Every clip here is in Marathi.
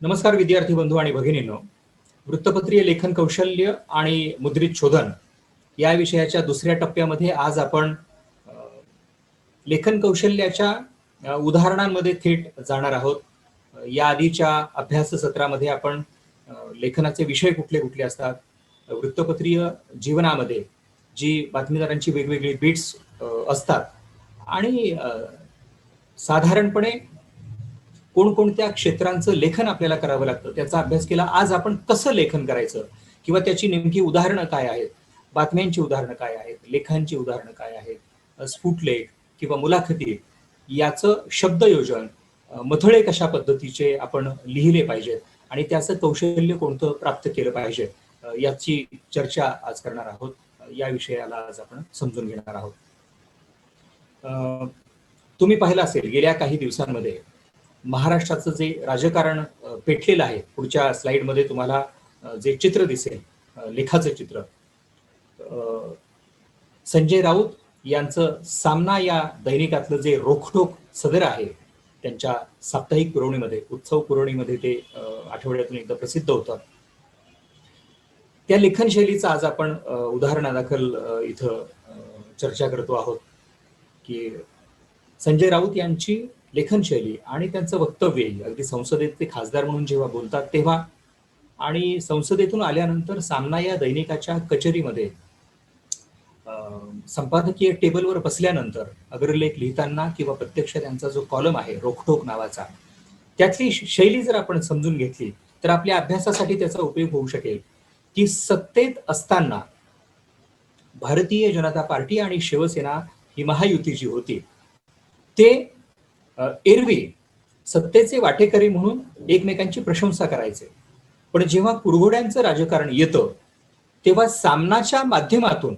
नमस्कार विद्यार्थी बंधू आणि भगिनींनो, वृत्तपत्रीय लेखन कौशल्य आणि मुद्रित शोधन या विषयाच्या दुसऱ्या टप्प्यामध्ये आज आपण लेखन कौशल्याच्या उदाहरणांमध्ये थेट जाणार आहोत. या आधीच्या अभ्यास सत्रामध्ये आपण लेखनाचे विषय कुठले कुठले असतात, वृत्तपत्रीय जीवनामध्ये जी बातमीदारांची वेगवेगळी बीट्स असतात आणि साधारणपणे कोणकोणत्या क्षेत्रांचं लेखन आपल्याला करावं लागतं त्याचा अभ्यास केला. आज आपण कसं लेखन करायचं किंवा त्याची नेमकी उदाहरणं काय आहेत, बातम्यांची उदाहरणं काय आहेत, लेखांची उदाहरणं काय आहेत, स्फुटलेख किंवा मुलाखती याचं शब्दयोजन, मथळे कशा पद्धतीचे आपण लिहिले पाहिजेत आणि त्याचं कौशल्य कोणतं प्राप्त केलं पाहिजे याची चर्चा आज करणार आहोत. या विषयाला आज आपण समजून घेणार आहोत. तुम्ही पाहिलं असेल गेल्या काही दिवसांमध्ये महाराष्ट्राचं जे राजकारण पेटलेलं आहे, पुढच्या स्लाइडमध्ये तुम्हाला जे चित्र दिसेल, लेखाचं चित्र, संजय राऊत यांचं सामना या दैनिकातलं जे रोखठोक सदर आहे, त्यांच्या साप्ताहिक पुरवणीमध्ये, उत्सव पुरवणीमध्ये ते आठवड्यातून एकदा प्रसिद्ध होतं. त्या लेखनशैलीचा आज आपण उदाहरणादाखल इथं चर्चा करतो आहोत की संजय राऊत यांची लेखनशैली आणि त्यांचं वक्तव्य, अगदी संसदेत ते खासदार म्हणून जेव्हा बोलतात तेव्हा आणि संसदेतून आल्यानंतर सामना या दैनिकाच्या कचेरीमध्ये संपादकीय टेबलवर बसल्यानंतर अग्रलेख लिहिताना किंवा प्रत्यक्ष त्यांचा जो कॉलम आहे रोखठोक नावाचा, त्यातली शैली जर आपण समजून घेतली तर आपल्या अभ्यासासाठी त्याचा उपयोग होऊ शकेल. की सत्तेत असताना भारतीय जनता पार्टी आणि शिवसेना ही महायुती जी होती ते एरवी सत्तेचे वाटेकरी म्हणून एकमेकांची प्रशंसा करायचे, पण जेव्हा कुरघोड्यांचं राजकारण येतं तेव्हा सामनाच्या माध्यमातून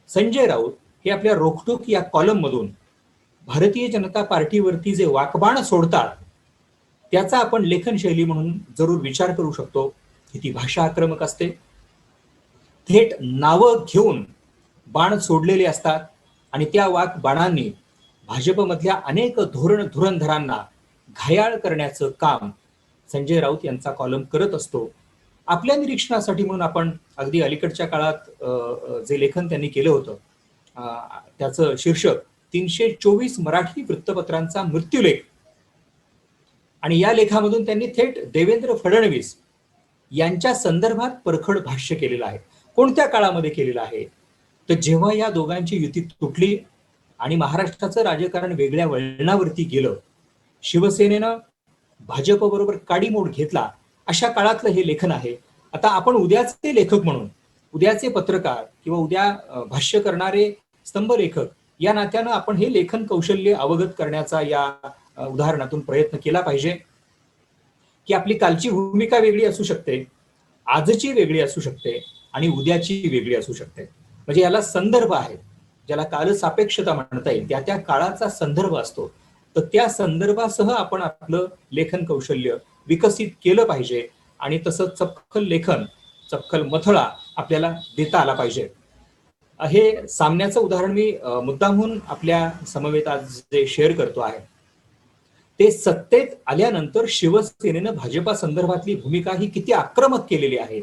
संजय राऊत हे आपल्या रोखठोक या कॉलम मधून भारतीय जनता पार्टीवरती जे वाकबाण सोडतात त्याचा आपण लेखनशैली म्हणून जरूर विचार करू शकतो की ती भाषा आक्रमक असते, थेट नावं घेऊन बाण सोडलेले असतात आणि त्या वाकबाणांनी भाजपमधल्या अनेक धुरंधरांना घायाळ करण्याचं काम संजय राऊत यांचा कॉलम करत असतो. आपल्या निरीक्षणासाठी म्हणून आपण अगदी अलीकडच्या काळात जे लेखन त्यांनी केलं होतं त्याचं शीर्षक 324 मराठी वृत्तपत्रांचा मृत्यूलेख, आणि या लेखामधून त्यांनी थेट देवेंद्र फडणवीस यांच्या संदर्भात परखड भाष्य केलेलं आहे. कोणत्या काळामध्ये केलेलं आहे तर जेव्हा या दोघांची युती तुटली आणि महाराष्ट्राचं राजकारण वेगळ्या वळणावरती गेलं, शिवसेनेनं भाजप बरोबर काडीमोड घेतला, अशा काळातलं हे लेखन आहे. आता आपण उद्याचे लेखक म्हणून, उद्याचे पत्रकार किंवा उद्या भाष्य करणारे स्तंभलेखक या नात्यानं आपण हे लेखन कौशल्य अवगत करण्याचा या उदाहरणातून प्रयत्न केला पाहिजे की आपली कालची भूमिका वेगळी असू शकते, आजची वेगळी असू शकते आणि उद्याची वेगळी असू शकते. म्हणजे याला संदर्भ आहे, ज्याला कालसापेक्षता म्हणता येईल, त्या काळाचा संदर्भ असतो. तर त्या संदर्भासह आपण आपलं लेखन कौशल्य विकसित केलं पाहिजे आणि तसं चपखल लेखन, चपखल मथळा आपल्याला देता आला पाहिजे. हे सामन्याचं उदाहरण मी मुद्दामहून आपल्या समवेत आज जे शेअर करतो आहे ते सत्तेत आल्यानंतर शिवसेनेनं भाजपा संदर्भातली भूमिका ही किती आक्रमक केलेली आहे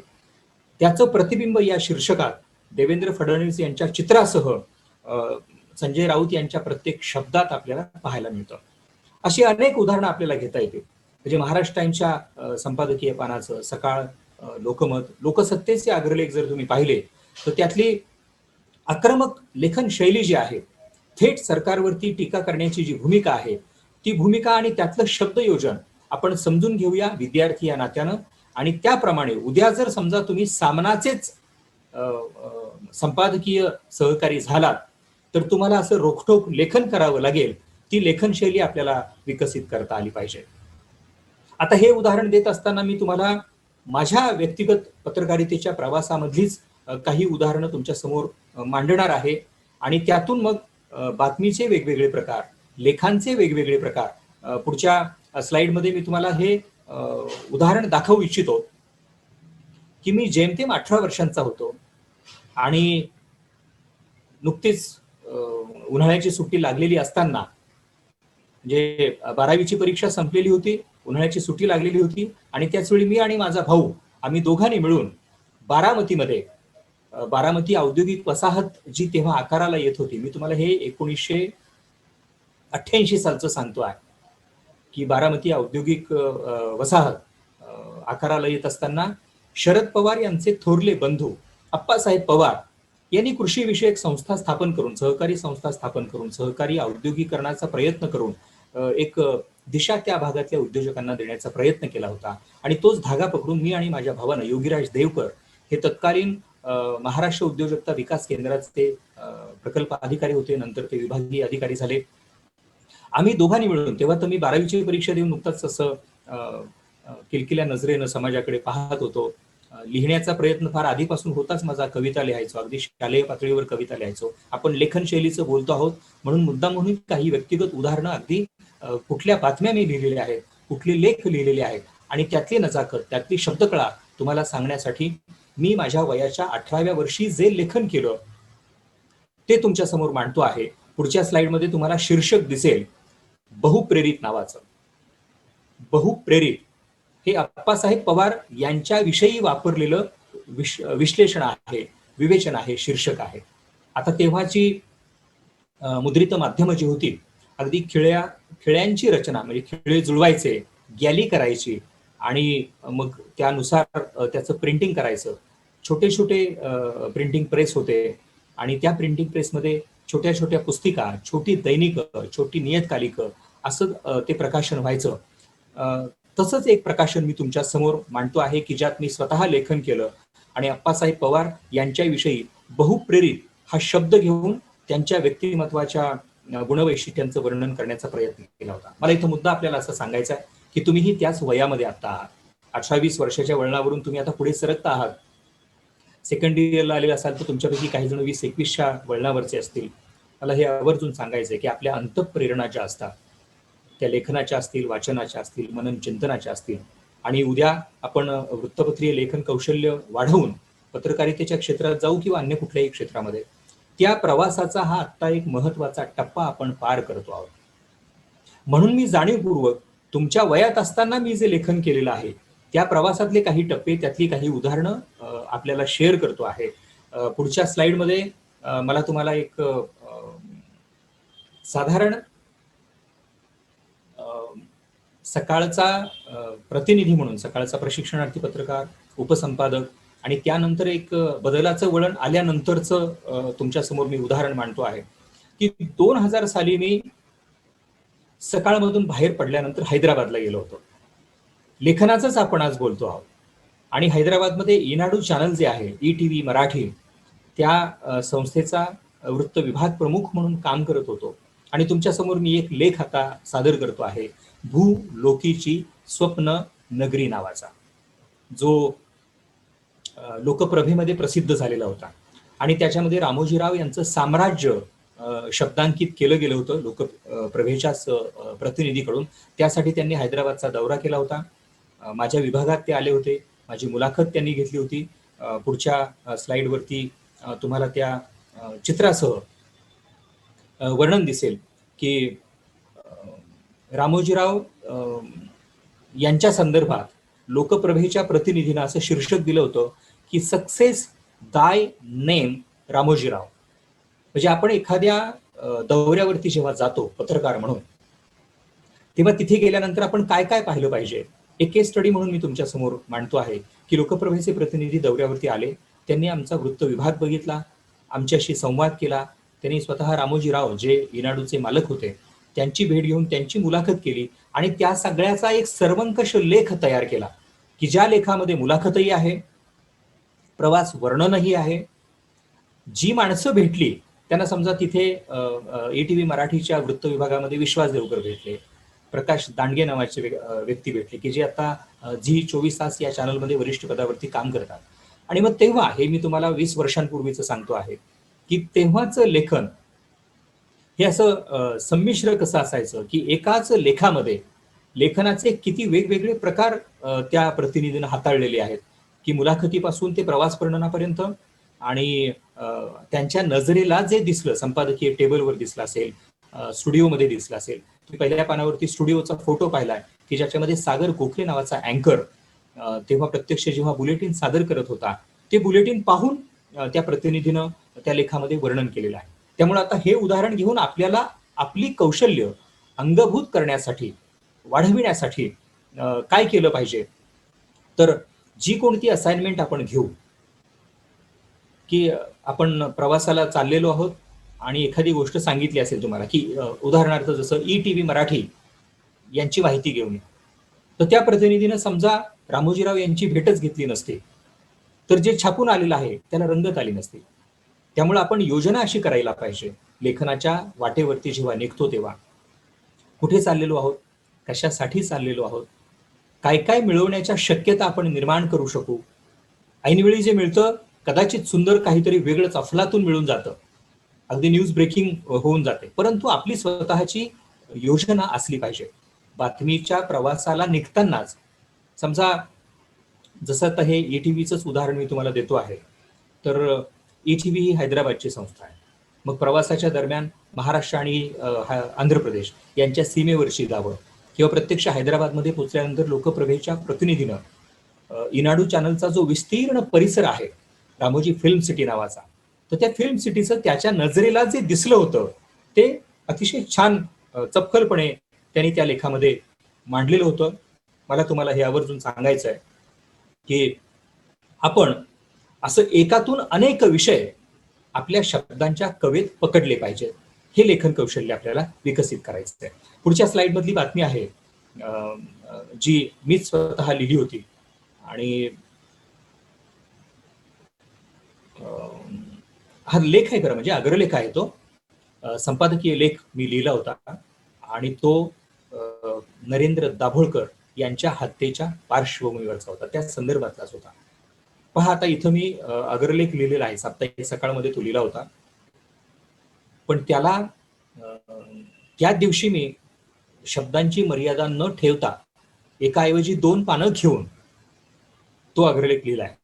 त्याचं प्रतिबिंब या शीर्षकात देवेंद्र फडणवीस यांच्या चित्रासह संजय राऊत यांच्या प्रत्येक शब्दात आपल्याला पाहायला मिळतं. अशी अनेक उदाहरणं आपल्याला घेता येतील. म्हणजे महाराष्ट्र टाइम्सच्या संपादकीय पानाचं, सकाळ, लोकमत, लोकसत्तेचे अग्रलेख जर तुम्ही पाहिले तर त्यातली आक्रमक लेखन शैली जी आहे, थेट सरकारवरती टीका करण्याची जी भूमिका आहे ती भूमिका आणि त्यातलं शब्दयोजन आपण समजून घेऊया विद्यार्थी या नात्यानं. आणि त्याप्रमाणे उद्या जर समजा तुम्ही सामनाचेच संपादकीय सहकारी झालात तर तुम्हाला असं रोखठोक लेखन करावं लागेल. ती लेखनशैली आपल्याला विकसित करता आली पाहिजे. आता हे उदाहरण देत असताना मी तुम्हाला माझ्या व्यक्तिगत पत्रकारितेच्या प्रवासामधलीच काही उदाहरणं तुमच्या समोर मांडणार आहे आणि त्यातून मग बातमीचे वेगवेगळे प्रकार, लेखांचे वेगवेगळे प्रकार पुढच्या स्लाइडमध्ये मी तुम्हाला हे उदाहरण दाखवू इच्छितो की मी जेमतेम 18 वर्षांचा होतो आणि नुकतीच उन्हाळ्याची सुट्टी लागलेली असताना म्हणजे 12वीची परीक्षा संपलेली होती, उन्हाळ्याची सुट्टी लागलेली होती आणि त्याच वेळी मी आणि माझा भाऊ आम्ही दोघांनी मिळून बारामतीमध्ये बारामती औद्योगिक वसाहत जी तेव्हा आकाराला येत होती, मी तुम्हाला हे 1988 सालचं सांगतो आहे की बारामती औद्योगिक वसाहत आकाराला येत असताना शरद पवार यांचे थोरले बंधू अप्पासाहेब पवार यांनी कृषी विषयक संस्था स्थापन करून, सहकारी संस्था स्थापन करून, सहकारी औद्योगिकरणाचा प्रयत्न करून एक दिशा त्या भागातल्या उद्योजकांना देण्याचा प्रयत्न केला होता. आणि तोच धागा पकडून मी आणि माझ्या भावानं योगीराज देवकर हे तत्कालीन महाराष्ट्र उद्योजकता विकास केंद्राचे प्रकल्प अधिकारी होते, नंतर ते विभागीय अधिकारी झाले. आम्ही दोघांनी मिळून, तेव्हा तर मी 12वीची परीक्षा देऊन नुकताच असं किलकिल्या नजरेनं समाजाकडे पाहत होतो. लिहिण्याचा प्रयत्न फार आधीपासून होताच माझा. कविता लिहायचो, अगदी शालेय पातळीवर कविता लिहायचो. आपण लेखन शैलीचं बोलतो आहोत म्हणून मुद्दाम म्हणून काही व्यक्तिगत उदाहरणं, अगदी कुठल्या बातम्या मी लिहिलेल्या आहेत, कुठले लेख लिहिलेले आहेत आणि त्यातली नजाकत, त्यातली शब्दकळा तुम्हाला सांगण्यासाठी मी माझ्या वयाच्या 18व्या वर्षी जे लेखन केलं ते तुमच्या समोर मांडतो आहे. पुढच्या स्लाइडमध्ये तुम्हाला शीर्षक दिसेल, बहुप्रेरित नावाचं. बहुप्रेरित हे अप्पासाहेब पवार यांच्याविषयी वापरलेलं विश्लेषण आहे, विवेचन आहे, शीर्षक आहे. आता तेव्हाची मुद्रित माध्यमं जी होती, अगदी खिळ्यांची रचना, म्हणजे खिळे जुळवायचे, गॅली करायची आणि मग त्यानुसार त्याचं प्रिंटिंग करायचं. छोटे छोटे प्रिंटिंग प्रेस होते आणि त्या प्रिंटिंग प्रेसमध्ये छोट्या छोट्या पुस्तिका, छोटी दैनिक, छोटी नियतकालिक असं ते प्रकाशन व्हायचं. तसंच एक प्रकाशन मी तुमच्या समोर मांडतो आहे की ज्यात मी स्वतः लेखन केलं आणि अप्पासाहेब पवार यांच्याविषयी बहुप्रेरित हा शब्द घेऊन त्यांच्या व्यक्तिमत्वाच्या गुणवैशिष्ट्यांचं वर्णन करण्याचा प्रयत्न केला होता. मला इथं मुद्दा आपल्याला असं सांगायचा आहे की तुम्हीही त्याच वयामध्ये आता आहात. 18-20 वर्षाच्या वळणावरून तुम्ही आता पुढे सरकता आहात. सेकंड इयरला आलेले असाल तर तुमच्यापैकी काही जण 20-21च्या वळणावरचे असतील. मला हे आवर्जून सांगायचं आहे की आपल्या अंतःप्रेरणा ज्या असतात त्या लेखनाच्या असतील, वाचनाच्या असतील, मनन चिंतनाच्या असतील आणि उद्या आपण वृत्तपत्रीय लेखन कौशल्य वाढवून पत्रकारितेच्या क्षेत्रात जाऊ किंवा अन्य कुठल्याही क्षेत्रामध्ये, त्या प्रवासाचा हा आत्ता एक महत्वाचा टप्पा आपण पार करतो आहोत. म्हणून मी जाणीवपूर्वक तुमच्या वयात असताना मी जे लेखन केलेलं आहे त्या प्रवासातले काही टप्पे, त्यातली काही उदाहरणं आपल्याला शेअर करतो आहे. पुढच्या स्लाइडमध्ये मला तुम्हाला एक साधारण सकाळचा प्रतिनिधी म्हणून, सकाळचा प्रशिक्षणार्थी पत्रकार, उपसंपादक आणि त्यानंतर एक बदलाचं वळण आल्यानंतरचं तुमच्या समोर मी उदाहरण मांडतो आहे की 2000 साली मी सकाळमधून बाहेर पडल्यानंतर हैदराबादला गेलो होतो. लेखनाचंच आपण आज बोलतो आहोत आणि हैदराबादमध्ये ईनाडू चॅनल जे आहे, ETV मराठी, त्या संस्थेचा वृत्त विभाग प्रमुख म्हणून काम करत होतो. आणि तुमच्या समोर मी एक लेख आता सादर करतो आहे, भूलोकीची स्वप्न नगरी नावाचा, जो लोकप्रभेमध्ये प्रसिद्ध झालेला होता आणि त्याच्यामध्ये रामोजीराव यांचं साम्राज्य शब्दांकित केलं गेलं होतं लोकप्रभेच्याच प्रतिनिधीकडून. त्यासाठी त्यांनी हैदराबादचा दौरा केला होता. माझ्या विभागात ते आले होते, माझी मुलाखत त्यांनी घेतली होती. पुढच्या स्लाइडवरती तुम्हाला त्या चित्रासह वर्णन दिसेल की रामोजीराव यांच्या संदर्भात लोकप्रभेच्या प्रतिनिधीनं असं शीर्षक दिलं होतं की सक्सेस दाय नेम रामोजीराव. म्हणजे आपण एखाद्या दौऱ्यावरती जेव्हा जातो पत्रकार म्हणून, तेव्हा तिथे गेल्यानंतर आपण काय काय पाहिलं पाहिजे. एक केस स्टडी म्हणून मी तुमच्या समोर मांडतो आहे की लोकप्रभेचे प्रतिनिधी दौऱ्यावरती आले, त्यांनी आमचा वृत्त विभाग बघितला, आमच्याशी संवाद केला. त्यांनी स्वतः रामोजीराव जे ईनाडूचे मालक होते त्यांची भेट घेऊन त्यांची मुलाखत केली आणि त्या सगळ्याचा एक सर्वंकष लेख तयार केला की ज्या लेखामध्ये मुलाखतही आहे, प्रवास वर्णनही आहे. जी माणसं भेटली त्यांना, समजा तिथे ETV मराठीच्या वृत्त विभागामध्ये विश्वास देवकर भेटले, प्रकाश दांडगे नावाचे व्यक्ती भेटले की जे आता झी 24 तास या चॅनलमध्ये वरिष्ठ पदावरती काम करतात. आणि मग तेव्हा, हे मी तुम्हाला 20 वर्षांपूर्वीचं सांगतो आहे की तेव्हाचं लेखन हे असं संमिश्र कसं असायचं की एकाच लेखामध्ये लेखनाचे किती वेगवेगळे प्रकार त्या प्रतिनिधीनं हाताळलेले आहेत की मुलाखतीपासून ते प्रवास वर्णनापर्यंत. आणि त्यांच्या नजरेला जे दिसलं, संपादकीय टेबलवर दिसलं असेल, स्टुडिओमध्ये दिसला असेल. तुम्ही पहिल्या पानावरती स्टुडिओचा फोटो पाहिलाय की ज्याच्यामध्ये सागर गोखले नावाचा अँकर तेव्हा प्रत्यक्ष जेव्हा बुलेटिन सादर करत होता ते बुलेटिन पाहून त्या प्रतिनिधीनं त्या लेखामध्ये वर्णन केलेलं आहे. त्यामुळे आता हे उदाहरण घेऊन आपल्याला आपली कौशल्य अंगभूत करण्यासाठी, वाढविण्यासाठी काय केलं पाहिजे, तर जी कोणती असाइनमेंट आपण घेऊ, की आपण प्रवासाला चाललेलो आहोत आणि एखादी गोष्ट सांगितली असेल तुम्हाला, की उदाहरणार्थ जसं ETV मराठी यांची माहिती घेऊन या, तर त्या प्रतिनिधीनं समजा रामोजीराव यांची भेटच घेतली नसते, तर जे छापून आलेलं आहे त्याला रंगत आली नसते. त्यामुळे आपण योजना अशी करायला पाहिजे, लेखनाच्या वाटेवरती जेव्हा निघतो तेव्हा कुठे चाललेलो आहोत, कशासाठी चाललेलो आहोत, काय काय मिळवण्याच्या शक्यता आपण निर्माण करू शकू. ऐनवेळी जे मिळतं कदाचित सुंदर काहीतरी वेगळंच अफलातून मिळून जातं, अगदी न्यूज ब्रेकिंग होऊन जाते, परंतु आपली स्वतःची योजना असली पाहिजे. बातमीच्या प्रवासाला निघतानाच समजा, जसं आता हे ETVचंच उदाहरण मी तुम्हाला देतो आहे, तर ETV ही हैदराबादची संस्था आहे. मग प्रवासाच्या दरम्यान महाराष्ट्र आणि आंध्र प्रदेश यांच्या सीमेवरची गावं किंवा प्रत्यक्ष हैदराबादमध्ये पोहोचल्यानंतर लोकप्रभेच्या प्रतिनिधीनं इनाडू चॅनलचा जो विस्तीर्ण परिसर आहे रामोजी फिल्म सिटी नावाचा, तर त्या फिल्म सिटीचं त्याच्या नजरेला जे दिसलं होतं ते अतिशय छान चपखलपणे त्यांनी त्या लेखामध्ये मांडलेलं होतं. मला तुम्हाला हे आवर्जून सांगायचं आहे की आपण असं एकातून अनेक विषय आपल्या शब्दांच्या कवेत पकडले पाहिजेत. हे लेखन कौशल्य आपल्याला विकसित करायचं आहे. पुढच्या स्लाइड मधली बातमी आहे जी मीच स्वतः लिहिली होती आणि हा लेख आहे खरं म्हणजे अग्रलेख आहे तो. संपादकीय लेख मी लिहिला होता आणि तो नरेंद्र दाभोळकर यांच्या हत्येच्या पार्श्वभूमीवरचा होता, त्या संदर्भातलाच होता. पहा आता इथं मी अग्रलेख लिहिलेला आहे, साप्ताहिक सकाळमध्ये तो लिहिला होता, पण त्याला त्या दिवशी मी शब्दांची मर्यादा न ठेवता एकाऐवजी 2 पानं घेऊन तो अग्रलेख लिहिलाय.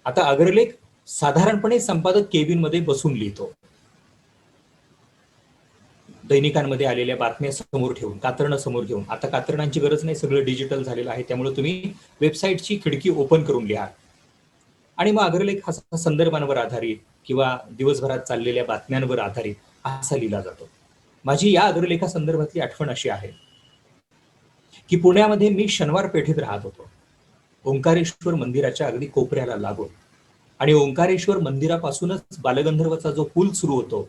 आता अग्रलेख साधारणपणे संपादक केबिन मध्ये बसून लिहितो, दैनिकांमध्ये आलेल्या बातम्या समोर ठेवून, कातरणं समोर घेऊन. आता कातरणांची गरज नाही, सगळं डिजिटल झालेलं आहे, त्यामुळे तुम्ही वेबसाईटची खिडकी ओपन करून लिहा आणि मग अग्रलेख हा संदर्भांवर आधारित किंवा दिवसभरात चाललेल्या बातम्यांवर आधारित असा लिहिला जातो. माझी या अग्रलेखा संदर्भातली आठवण अशी आहे की पुण्यामध्ये मी शनिवार पेठेत राहत होतो, ओंकारेश्वर मंदिराच्या अगदी कोपऱ्याला लागून, आणि ओंकारेश्वर मंदिरापासूनच बालगंधर्वचा जो पूल सुरू होतो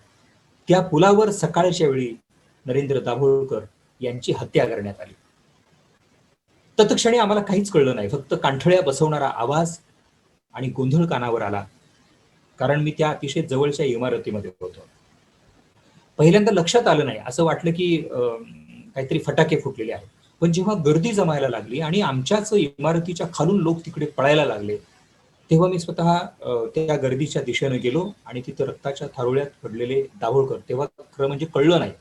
त्या पुलावर सकाळच्या वेळी नरेंद्र दाभोळकर यांची हत्या करण्यात आली. तत्क्षणी आम्हाला काहीच कळलं नाही, फक्त कांठळ्या बसवणारा आवाज आणि गोंधळ कानावर आला, कारण मी त्या अतिशय जवळच्या इमारतीमध्ये होतो. पहिल्यांदा लक्षात आलं नाही, असं वाटलं की काहीतरी फटाके फुटलेले आहेत. पण जेव्हा गर्दी जमायला लागली आणि आमच्याच इमारतीच्या खालून लोक तिकडे पळायला लागले, तेव्हा मी स्वतः त्या गर्दीच्या दिशेने गेलो आणि तिथं रक्ताच्या थारोळ्यात पडलेले दाभोळकर, तेव्हा खरं म्हणजे कळलं नाही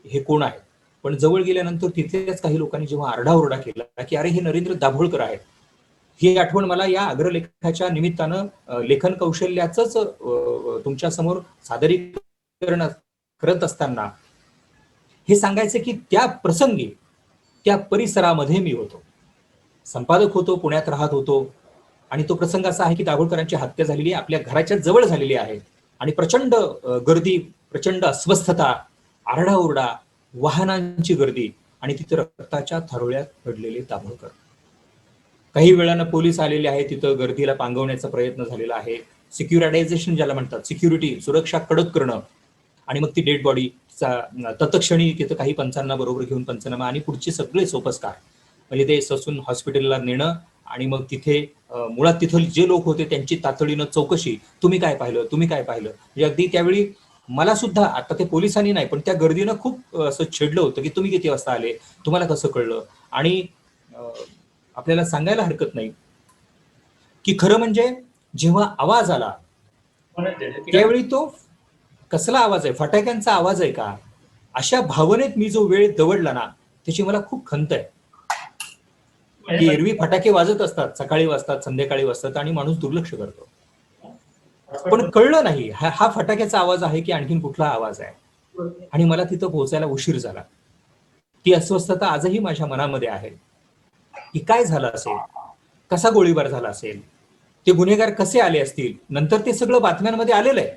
हे कोण आहे, पण जवळ गेल्यानंतर तिथल्याच काही लोकांनी जेव्हा आरडाओरडा केला की अरे हे नरेंद्र दाभोळकर आहेत, ही आठवण मला या अग्रलेखाच्या निमित्तानं लेखन कौशल्याचंच तुमच्या समोर सादरीकरण करत असताना हे सांगायचं की त्या प्रसंगी त्या परिसरामध्ये मी होतो, संपादक होतो, पुण्यात राहत होतो, आणि तो प्रसंग असा आहे की दाभोळकरांची हत्या झालेली आपल्या घराच्या जवळ झालेली आहे आणि प्रचंड गर्दी, प्रचंड अस्वस्थता, आरडाओरडा, वाहनांची गर्दी आणि तिथं रक्ताच्या थारोळ्यात पडलेले दाभोळकर. काही वेळानं पोलीस आलेले आहेत, तिथं गर्दीला पांगवण्याचा प्रयत्न झालेला आहे, सिक्युरिटायझेशन ज्याला म्हणतात, सिक्युरिटी, सुरक्षा कडक करणं, आणि मग ती डेड बॉडी तत्क्षणी तिथं काही पंचांना बरोबर घेऊन पंचनामा आणि पुढचे सगळे सोपस्कार, म्हणजे ते ससून हॉस्पिटलला नेणं आणि मग तिथे मुळात तिथं जे लोक होते त्यांची तातडीनं चौकशी, तुम्ही काय पाहिलं, तुम्ही काय पाहिलं, म्हणजे अगदी त्यावेळी मला सुद्धा, आता ते पोलिसांनी नाही पण त्या गर्दीनं खूप असं छेडलं होतं की तुम्ही किती वाजता आले, तुम्हाला कसं कळलं. आणि आपल्याला सांगायला हरकत नाही की खरं म्हणजे जेव्हा आवाज आला त्यावेळी तो कसला आवाज आहे, फटाक्यांचा आवाज आहे का, अशा भावनेत मी जो वेळ दवडला ना त्याची मला खूप खंत आहे. की एरवी फटाके वाजत असतात, सकाळी वाजतात, संध्याकाळी वाजतात आणि माणूस दुर्लक्ष करतो, पण कळलं नाही हा फटाक्याचा आवाज आहे की आणखीन कुठला आवाज आहे. आणि मला तिथं पोहोचायला उशीर झाला. ती अस्वस्थता आजही माझ्या मनामध्ये आहे की काय झालं असेल, कसा गोळीबार झाला असेल, ते गुन्हेगार कसे आले असतील. नंतर ते सगळं बातम्यांमध्ये आलेलं आहे,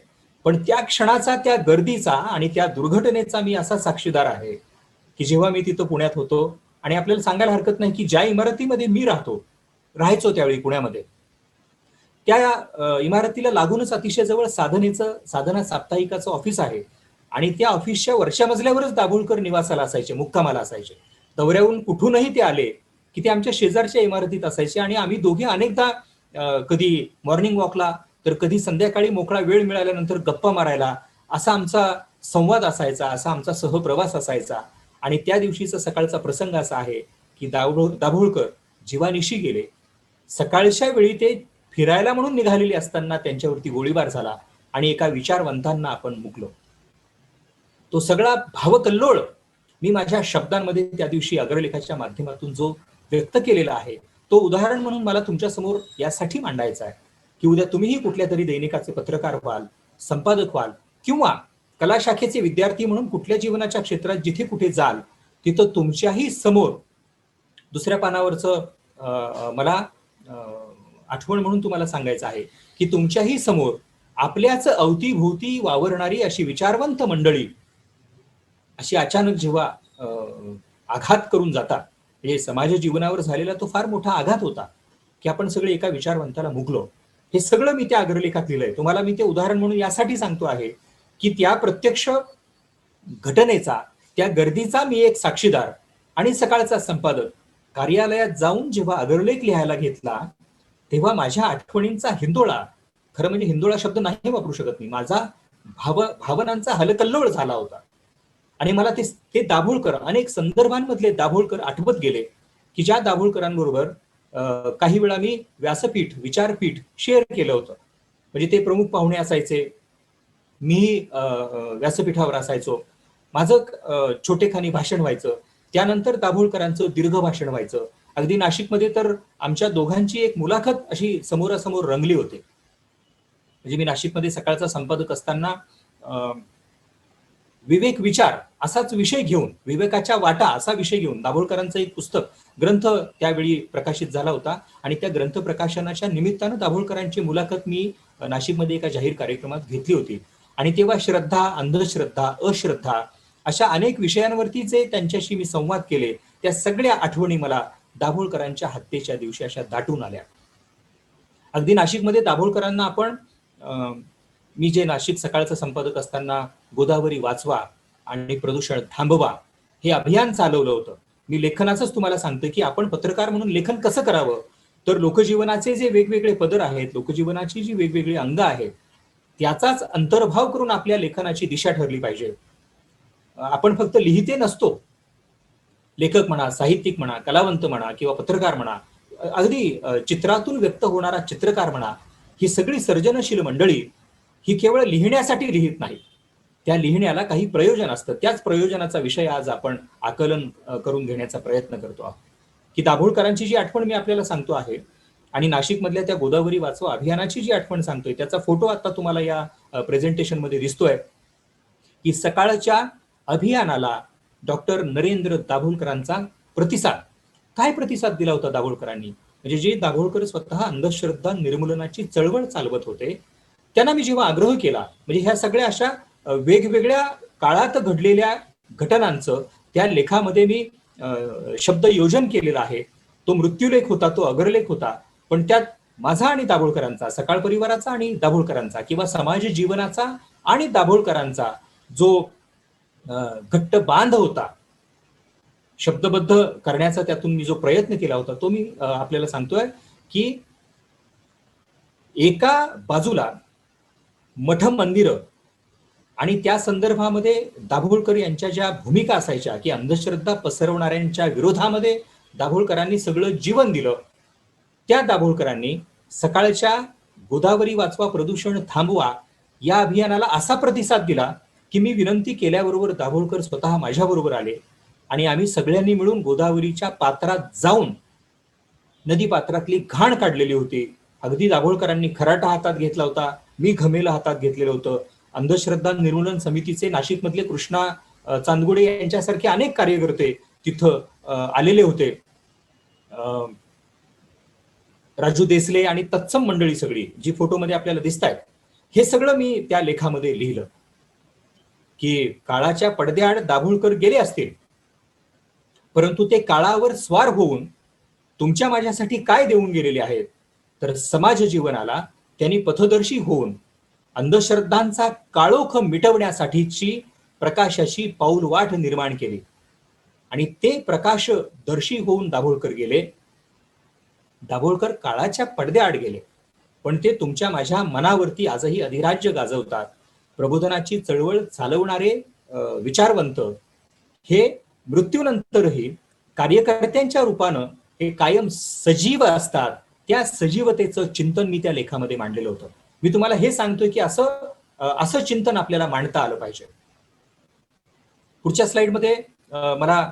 पण त्या क्षणाचा, त्या गर्दीचा आणि त्या दुर्घटनेचा मी असा साक्षीदार आहे की जेव्हा मी तिथं पुण्यात होतो, आणि आपल्याला सांगायला हरकत नाही की ज्या इमारतीमध्ये मी राहायचो त्यावेळी पुण्यामध्ये, त्या इमारतीला लागूनच अतिशय जवळ साधना साप्ताहिकाचं ऑफिस आहे, आणि त्या ऑफिसच्या वरच्या मजल्यावरच दाभोळकर निवासाला असायचे, मुक्कामाला असायचे. दौऱ्याहून कुठूनही ते आले की ते आमच्या शेजारच्या इमारतीत असायचे, आणि आम्ही दोघे अनेकदा कधी मॉर्निंग वॉकला, तर कधी संध्याकाळी मोकळा वेळ मिळाल्यानंतर गप्पा मारायला, असा आमचा संवाद असायचा, असा आमचा सहप्रवास असायचा. आणि त्या दिवशीचा सकाळचा प्रसंग असा आहे की दाभोळकर जीवानिशी गेले. सकाळच्या वेळी ते फिरायला म्हणून निघालेले असताना त्यांच्यावरती गोळीबार झाला आणि एका विचारवंतांना आपण मुकलो. तो सगळा भावकल्लोळ मी माझ्या शब्दांमध्ये त्या दिवशी अग्रलेखाच्या माध्यमातून जो व्यक्त केलेला आहे, तो उदाहरण म्हणून मला तुमच्या समोर यासाठी मांडायचा आहे की उद्या तुम्हीही कुठल्या तरी दैनिकाचे पत्रकार व्हाल, संपादक व्हाल, किंवा कला शाखेचे विद्यार्थी म्हणून कुठल्या जीवनाच्या क्षेत्रात जिथे कुठे जाल, तिथं तुमच्याही समोर दुसऱ्या पानावरचं मला आठवण म्हणून तुम्हाला सांगायचं आहे की तुमच्याही समोर आपल्याच अवतीभोवती वावरणारी अशी विचारवंत मंडळी अशी अचानक जेव्हा आघात करून जातात, म्हणजे समाज जीवनावर झालेला तो फार मोठा आघात होता की आपण सगळे एका विचारवंताला मुकलो. हे सगळं मी त्या अग्रलेखात लिहिलंय. तुम्हाला मी ते उदाहरण म्हणून यासाठी सांगतो आहे की त्या प्रत्यक्ष घटनेचा, त्या गर्दीचा मी एक साक्षीदार आणि सकाळचा संपादक कार्यालयात जाऊन जेव्हा अग्रलेख लिहायला घेतला, तेव्हा माझ्या आठवणींचा हिंदोळा, खरं म्हणजे हिंदोळा शब्द नाही वापरू शकत मी, माझा भावनांचा हलकल्लोळ झाला होता. आणि मला ते दाभोळकर, अनेक संदर्भांमधले दाभोळकर आठवत गेले की ज्या दाभोळकरांबरोबर काही वेळा मी व्यासपीठ, विचारपीठ शेअर केलं होतं. म्हणजे ते प्रमुख पाहुणे असायचे, मी व्यासपीठावर असायचो, माझं छोटेखानी भाषण व्हायचं, त्यानंतर दाभोळकरांचं दीर्घ भाषण व्हायचं. अगदी नाशिकमध्ये तर आमच्या दोघांची एक मुलाखत अशी समोरासमोर रंगली होते. म्हणजे मी नाशिकमध्ये सकाळचा संपादक असताना विवेक विचार असाच विषय घेऊन, विवेकाच्या वाटा असा विषय घेऊन दाभोळकरांचं एक पुस्तक, ग्रंथ त्यावेळी प्रकाशित झाला होता, आणि त्या ग्रंथ प्रकाशनाच्या निमित्तानं दाभोळकरांची मुलाखत मी नाशिकमध्ये एका जाहीर कार्यक्रमात घेतली होती. आणि तेव्हा श्रद्धा, अंधश्रद्धा, अश्रद्धा अशा अनेक विषयांवरती जे त्यांच्याशी मी संवाद केले, त्या सगळ्या आठवणी मला दाभोळकरांच्या हत्येच्या दिवशी अशा दाटून आल्या. अगदी नाशिकमध्ये दाभोळकरांना आपण, मी जे नाशिक सकाळचं संपादक असताना गोदावरी वाचवा आणि प्रदूषण थांबवा हे अभियान चालवलं होतं. मी लेखनाचंच तुम्हाला सांगतो की आपण पत्रकार म्हणून लेखन कसं करावं, तर लोकजीवनाचे जे वेगवेगळे पदर आहेत, लोकजीवनाची जी वेगवेगळी अंग आहेत, त्याचाच अंतर्भाव करून आपल्या लेखनाची दिशा ठरली पाहिजे. आपण फक्त लिहिते नसतो, लेखक म्हणा, साहित्यिक म्हणा, कलावंत म्हणा किंवा पत्रकार म्हणा, अगदी चित्रातून व्यक्त होणारा चित्रकार म्हणा, ही सगळी सर्जनशील मंडळी ही केवळ लिहिण्यासाठी लिहित नाही, त्या लिहिण्याला काही प्रयोजन असतं. त्याच प्रयोजनाचा विषय आज आपण आकलन करून घेण्याचा प्रयत्न करतो आहोत. की दाभोळकरांची जी आठवण मी आपल्याला सांगतो आहे, आणि नाशिकमधल्या त्या गोदावरी वाचवा अभियानाची जी आठवण सांगतोय, त्याचा फोटो आता तुम्हाला या प्रेझेंटेशन मध्ये दिसतोय की सकाळच्या अभियानाला डॉक्टर नरेंद्र दाभोळकरांचा प्रतिसाद, काय प्रतिसाद दिला होता दाभोळकरांनी. म्हणजे जे दाभोळकर स्वतः अंधश्रद्धा निर्मूलनाची चळवळ चालवत होते, त्यांना मी जेव्हा आग्रह केला, म्हणजे ह्या सगळ्या अशा वेगवेगळ्या काळात घडलेल्या घटनांचं त्या लेखामध्ये मी शब्द योजन केलेलं आहे. तो मृत्यूलेख होता, तो अग्रलेख होता, पण त्यात माझा आणि दाभोळकरांचा, सकाळ परिवाराचा आणि दाभोळकरांचा, किंवा समाज जीवनाचा आणि दाभोळकरांचा जो घट्ट बांध होता, शब्दबद्ध करण्याचा त्यातून मी जो प्रयत्न केला होता, तो मी आपल्याला सांगतोय की एका बाजूला मठ मंदिर आणि त्या संदर्भामध्ये दाभोळकर यांच्या ज्या भूमिका असायच्या की अंधश्रद्धा पसरवणाऱ्यांच्या विरोधामध्ये दाभोळकरांनी सगळं जीवन दिलं, त्या दाभोळकरांनी सकाळच्या गोदावरी वाचवा प्रदूषण थांबवा या अभियानाला असा प्रतिसाद दिला की मी विनंती केल्याबरोबर दाभोळकर स्वतः माझ्याबरोबर आले, आणि आम्ही सगळ्यांनी मिळून गोदावरीच्या पात्रात जाऊन नदी पात्रातली घाण काढलेली होती. अगदी दाभोळकरांनी खराटा हातात घेतला होता, मी घमेलं हातात घेतलेलं होतं, अंधश्रद्धा निर्मूलन समितीचे नाशिकमधले कृष्णा चांदगुडे यांच्यासारखे अनेक कार्यकर्ते तिथं आलेले होते. राजू देसले आणि तत्सम मंडळी सगळी जी फोटोमध्ये आपल्याला दिसत आहेत, हे सगळं मी त्या लेखामध्ये लिहिलं की काळाच्या पडद्याआड दाभोळकर गेले असतील, परंतु ते काळावर स्वार होऊन तुमच्या माझ्यासाठी काय देऊन गेलेले आहेत, तर समाज जीवनाला त्यांनी पथदर्शी होऊन अंधश्रद्धांचा काळोख मिटवण्यासाठीची प्रकाशाची पाऊलवाट निर्माण केली आणि ते प्रकाशदर्शी होऊन दाभोळकर गेले. दाभोळकर काळाच्या पडद्याआड गेले, पण ते तुमच्या माझ्या मनावरती आजही अधिराज्य गाजवतात. प्रबोधनाची चळवळ चालवणारे विचारवंत हे मृत्यूनंतरही कार्यकर्त्यांच्या रूपानं हे कायम सजीव असतात. त्या सजीवतेचं चिंतन मी त्या लेखामध्ये मांडलेलं होतं. मी तुम्हाला हे सांगतोय की असं चिंतन आपल्याला मांडता आलं पाहिजे. पुढच्या स्लाइडमध्ये मला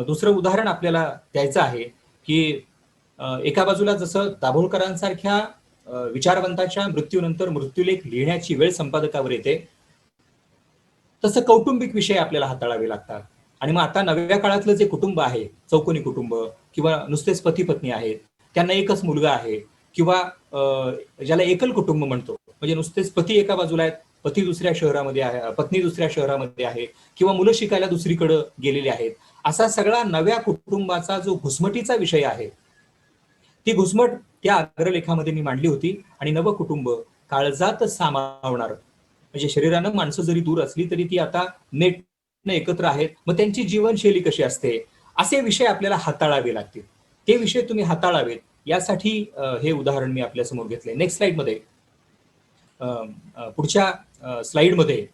दुसरं उदाहरण आपल्याला द्यायचं आहे की एका बाजूला जसं दाभोळकरांसारख्या विचारवंताच्या मृत्यूनंतर मृत्यूलेख लिहिण्याची वेळ संपादकावर येते, तसं कौटुंबिक विषय आपल्याला हाताळावे लागतात. आणि मग आता नव्या काळातलं जे कुटुंब आहे, चौकोनी कुटुंब किंवा नुसतेच पती पत्नी आहेत, त्यांना एकच मुलगा आहे, किंवा ज्याला एकल कुटुंब म्हणतो, म्हणजे नुसतेच पती एका बाजूला आहेत, पती दुसऱ्या शहरामध्ये आहे, पत्नी दुसऱ्या शहरामध्ये आहे, किंवा मुलं शिकायला दुसरीकडे गेलेली आहेत, असा सगळा नव्या कुटुंबाचा जो घुसमटीचा विषय आहे, ती घुसमट त्या अग्रलेखामध्ये मी मांडली होती. आणि नव कुटुंब काळजात सामावणार, म्हणजे शरीरानं माणसं जरी दूर असली तरी ती आता नेट एकत्र आहेत, मग त्यांची जीवनशैली कशी असते, असे विषय आपल्याला हाताळावे लागतील. ते विषय तुम्ही हाताळावेत यासाठी हे उदाहरण मी आपल्या समोर घेतलंय. नेक्स्ट स्लाइडमध्ये, पुढच्या स्लाइडमध्ये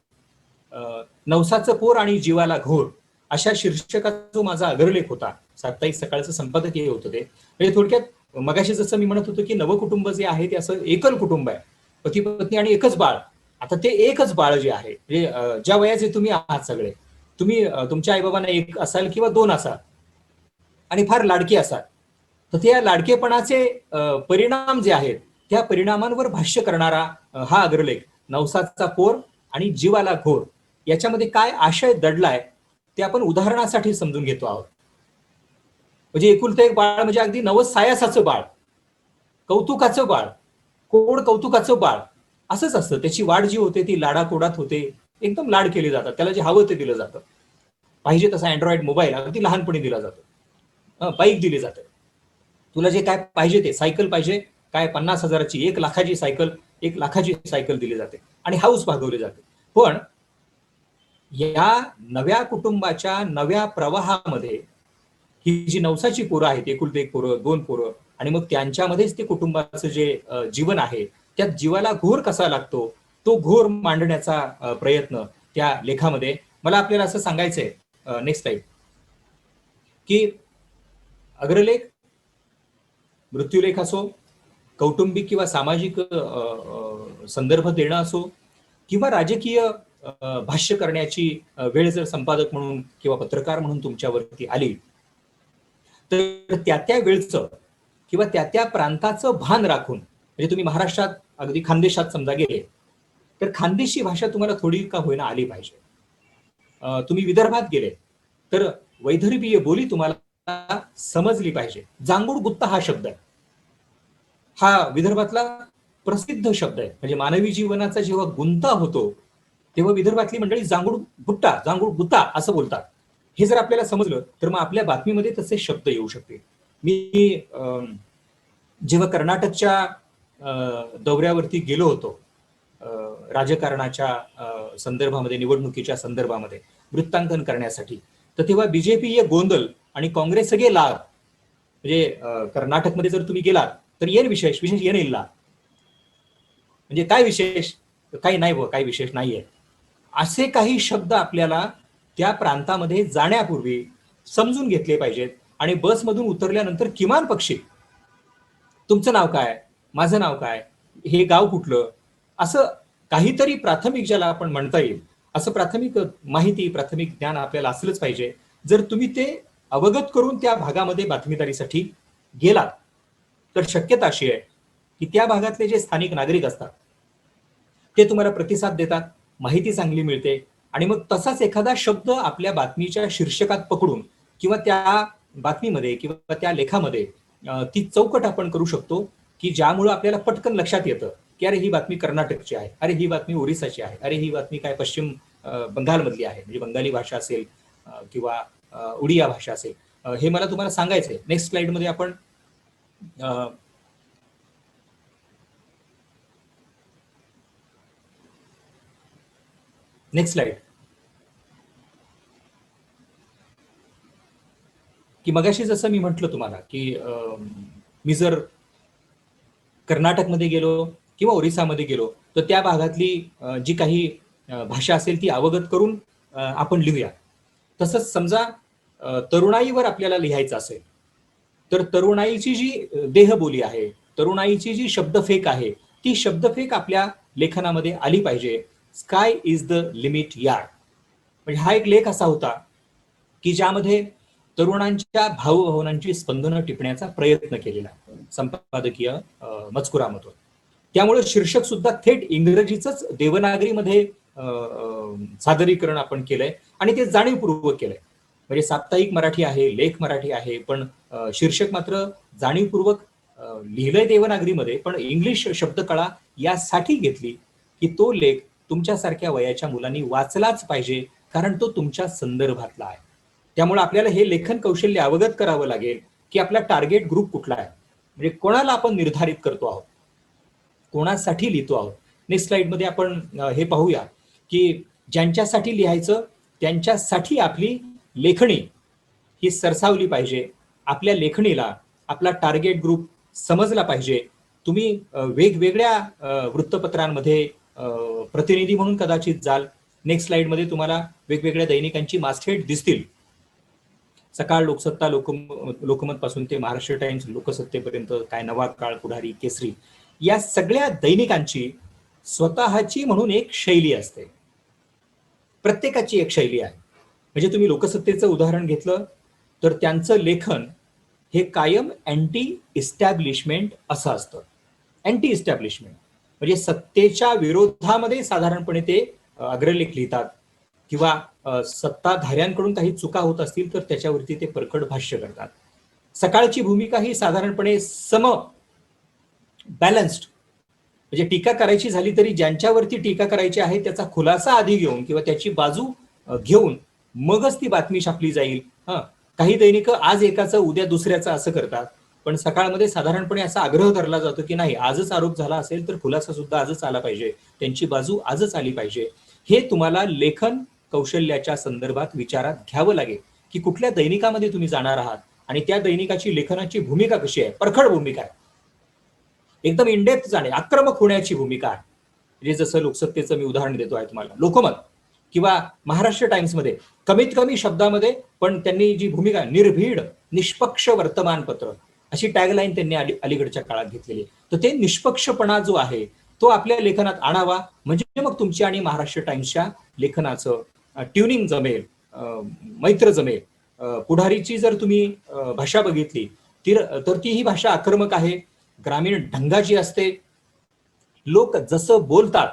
नवसाचं पोर आणि जीवाला घोर अशा शीर्षकाचा जो माझा अग्रलेख होता, साप्ताहिक सकाळचं संपादक हे होतं ते. म्हणजे थोडक्यात मगाशी जसं मी म्हणत होतो की नवकुटुंब जे आहे ते असं एकल कुटुंब आहे, पती पत्नी आणि एकच बाळ. आता ते एकच बाळ जे आहे, म्हणजे ज्या वयाचे तुम्ही आहात सगळे, तुम्ही तुमच्या आईबाबांना एक असाल किंवा दोन असाल आणि फार लाडके असाल, तर त्या लाडकेपणाचे परिणाम जे आहेत त्या परिणामांवर भाष्य करणारा हा अग्रलेख नवसाचा पोर आणि जीवाला घोर याच्यामध्ये काय आशय दडलाय ते आपण उदाहरणासाठी समजून घेतो आहोत. म्हणजे एकुलतं एक बाळ म्हणजे अगदी नवस सायासाचं बाळ, कौतुकाचं बाळ, कोड कौतुकाचं बाळ असंच असतं. त्याची वाढ जी होते ती लाडाकोडात होते, एकदम लाड केले जातात, त्याला जे हवं ते दिलं जातं. पाहिजे तसा अँड्रॉइड मोबाईल अगदी लहानपणी दिला जातो, बाईक दिली जाते, तुला जे काय पाहिजे ते, सायकल पाहिजे काय 50,000ची, 1,00,000ची सायकल, 1,00,000ची सायकल दिली जाते आणि हाऊस भागवली जाते. पण या नव्या कुटुंबाच्या नव्या प्रवाहामध्ये ही जी नवसाची पोरं आहेत, एकुलते एक पोरं, दोन पोरं, आणि मग त्यांच्यामध्येच ते कुटुंबाचं जे जीवन आहे त्यात जीवाला घोर कसा लागतो, तो घोर मांडण्याचा प्रयत्न त्या लेखामध्ये. मला आपल्याला असं सांगायचंय, नेक्स्ट टाइम, की अग्रलेख मृत्यूलेख असो, कौटुंबिक किंवा सामाजिक संदर्भ देणं असो, किंवा राजकीय भाष्य करण्याची वेळ जर संपादक म्हणून किंवा पत्रकार म्हणून तुमच्यावरती आली, तर त्या वेळचं किंवा त्या प्रांताचं भान राखून, म्हणजे तुम्ही महाराष्ट्रात अगदी खानदेशात समजा गेले तर खानदेशी भाषा तुम्हाला थोडी का होईना आली पाहिजे. तुम्ही विदर्भात गेले तर वैदर्भीय बोली तुम्हाला समजली पाहिजे. जांगूड गुत्ता हा शब्द आहे, हा विदर्भातला प्रसिद्ध शब्द आहे. म्हणजे मानवी जीवनाचा जेव्हा गुंता होतो तेव्हा विदर्भातली मंडळी जांगूड गुट्टा, जांगूड गुत्ता असं बोलतात. हे जर आपल्याला समजलं तर मग आपल्या बातमीमध्ये तसे शब्द येऊ शकतील. मी जेव्हा कर्नाटकच्या दौऱ्यावरती गेलो होतो, राजकारणाच्या संदर्भामध्ये, निवडणुकीच्या संदर्भामध्ये वृत्तांकन करण्यासाठी, तर तेव्हा बीजेपी ये गोंधळ आणि काँग्रेस सगळे लाभ, म्हणजे कर्नाटकमध्ये जर तुम्ही गेलात तर येन विशेष विशेष येन इल्ला, म्हणजे काय विशेष, काही नाही व काही विशेष नाहीये, असे काही शब्द आपल्याला त्या प्रांतामध्ये जाण्यापूर्वी समजून घेतले पाहिजेत. आणि बसमधून उतरल्यानंतर किमान पक्षी, तुमचं नाव काय, माझं नाव काय, हे गाव कुठलं, असं काहीतरी प्राथमिक ज्याला आपण म्हणता येईल असं प्राथमिक माहिती, प्राथमिक ज्ञान आपल्याला असलंच पाहिजे. जर तुम्ही ते अवगत करून त्या भागामध्ये बातमीदारीसाठी गेलात तर शक्यता अशी आहे की त्या भागातले जे स्थानिक नागरिक असतात ते तुम्हाला प्रतिसाद देतात, माहिती चांगली मिळते आणि मग तसाच एखादा शब्द आपल्या बातमीच्या शीर्षकात पकडून किंवा त्या बातमीमध्ये किंवा त्या लेखामध्ये ती चौकट आपण करू शकतो की ज्यामुळे आपल्याला पटकन लक्षात येतं की अरे ही बातमी कर्नाटकची आहे, अरे ही बातमी ओरिसाची आहे, अरे ही बातमी काय पश्चिम बंगालमधली आहे, म्हणजे बंगाली भाषा असेल किंवा उडिया भाषा असेल. हे मला तुम्हाला सांगायचंय. नेक्स्ट स्लाइडमध्ये आपण नेक्स्ट स्लाइड. की मगाशी जसं मी म्हटलं तुम्हाला की मी जर कर्नाटकमध्ये गेलो किंवा ओरिसामध्ये गेलो तर त्या भागातली जी काही भाषा असेल ती अवगत करून आपण लिहूया. तसंच समजा तरुणाईवर आपल्याला लिहायचं असेल तर तरुणाईची जी देहबोली आहे, तरुणाईची जी शब्दफेक आहे, ती शब्दफेक आपल्या लेखनामध्ये आली पाहिजे. Sky is the limit yard म्हणजे हा एक लेख असा होता की ज्यामध्ये तरुणांच्या भावभावनांची स्पंदनं टिपण्याचा प्रयत्न केलेला संपादकीय मजकुरामधून. त्यामुळे शीर्षक सुद्धा थेट इंग्रजीच देवनागरीमध्ये सादरीकरण आपण केलंय आणि ते जाणीवपूर्वक केलंय. म्हणजे साप्ताहिक मराठी आहे, लेख मराठी आहे, पण शीर्षक मात्र जाणीवपूर्वक लिहिलंय देवनागरीमध्ये, पण इंग्लिश शब्दकळा यासाठी घेतली की तो लेख तुमच्यासारख्या वयाच्या मुलांनी वाचलाच पाहिजे, कारण तो तुमच्या संदर्भातला आहे. त्यामुळे आपल्याला हे लेखन कौशल्य अवगत करावं लागेल की आपला टार्गेट ग्रुप कुठला आहे, म्हणजे कोणाला आपण निर्धारित करतो आहोत, कोणासाठी लिहितो आहोत. नेक्स्ट स्लाइडमध्ये आपण हे पाहूया की ज्यांच्यासाठी लिहायचं त्यांच्यासाठी आपली लेखणी ही सरसावली पाहिजे. आपल्या लेखणीला आपला टार्गेट ग्रुप समजला पाहिजे. तुम्ही वेगवेगळ्या वृत्तपत्रांमध्ये प्रतिनिधी म्हणून कदाचित जाल. नेक्स्ट स्लाइडमध्ये तुम्हाला वेगवेगळ्या दैनिकांची मास्टहेड दिसतील. सकाळ, लोकसत्ता, लोकमत पासून ते महाराष्ट्र टाइम्स, लोकसत्तेपर्यंत, काय नवा काळ, पुढारी, केसरी, या सगळ्या दैनिकांची स्वतःची म्हणून एक शैली असते. प्रत्येकाची एक शैली आहे. म्हणजे तुम्ही लोकसत्तेचं उदाहरण घेतलं तर त्यांचं लेखन हे कायम अँटी इस्टॅब्लिशमेंट असं असतं. अँटी इस्टॅब्लिशमेंट म्हणजे सत्तेच्या विरोधामध्ये साधारणपणे ते अग्रलेख लिहितात किंवा सत्ताधाऱ्यांकडून काही चुका होत असतील तर त्याच्यावरती ते परखड भाष्य करतात. सकाळची भूमिका ही साधारणपणे बॅलन्स्ड, म्हणजे टीका करायची झाली तरी ज्यांच्यावरती टीका करायची आहे त्याचा खुलासा आधी घेऊन किंवा त्याची बाजू घेऊन मगच ती बातमी छापली जाईल. काही दैनिक आज एकाचं उद्या दुसऱ्याचं असं करतात, पण सकाळमध्ये साधारणपणे असा आग्रह धरला जातो की नाही, आजच आरोप झाला असेल तर खुलासा सुद्धा आजच आला पाहिजे, त्यांची बाजू आजच आली पाहिजे. हे तुम्हाला लेखन कौशल्याच्या संदर्भात विचारात घ्यावं लागेल की कुठल्या दैनिकामध्ये तुम्ही जाणार आहात आणि त्या दैनिकाची लेखनाची भूमिका कशी आहे. परखड भूमिका आहे, एकदम इनडेप्थ जाणे, आक्रमक होण्याची भूमिका आहे. म्हणजे जसं लोकसत्तेचं मी उदाहरण देतो आहे तुम्हाला, लोकमत किंवा महाराष्ट्र टाइम्समध्ये कमीत कमी शब्दामध्ये पण त्यांनी जी भूमिका, निर्भीड निष्पक्ष वर्तमानपत्र अशी टॅगलाईन त्यांनी अलीकडच्या काळात घेतलेली. तर ते निष्पक्षपणा जो आहे तो आपल्या लेखनात आणावा, म्हणजे मग तुमची आणि महाराष्ट्र टाइम्सच्या लेखनाचं ट्युनिंग जमेल, मैत्र जमेल. पुढारीची जर तुम्ही भाषा बघितली तर ती ही भाषा आक्रमक आहे, ग्रामीण ढंगाची असते. लोक जसं बोलतात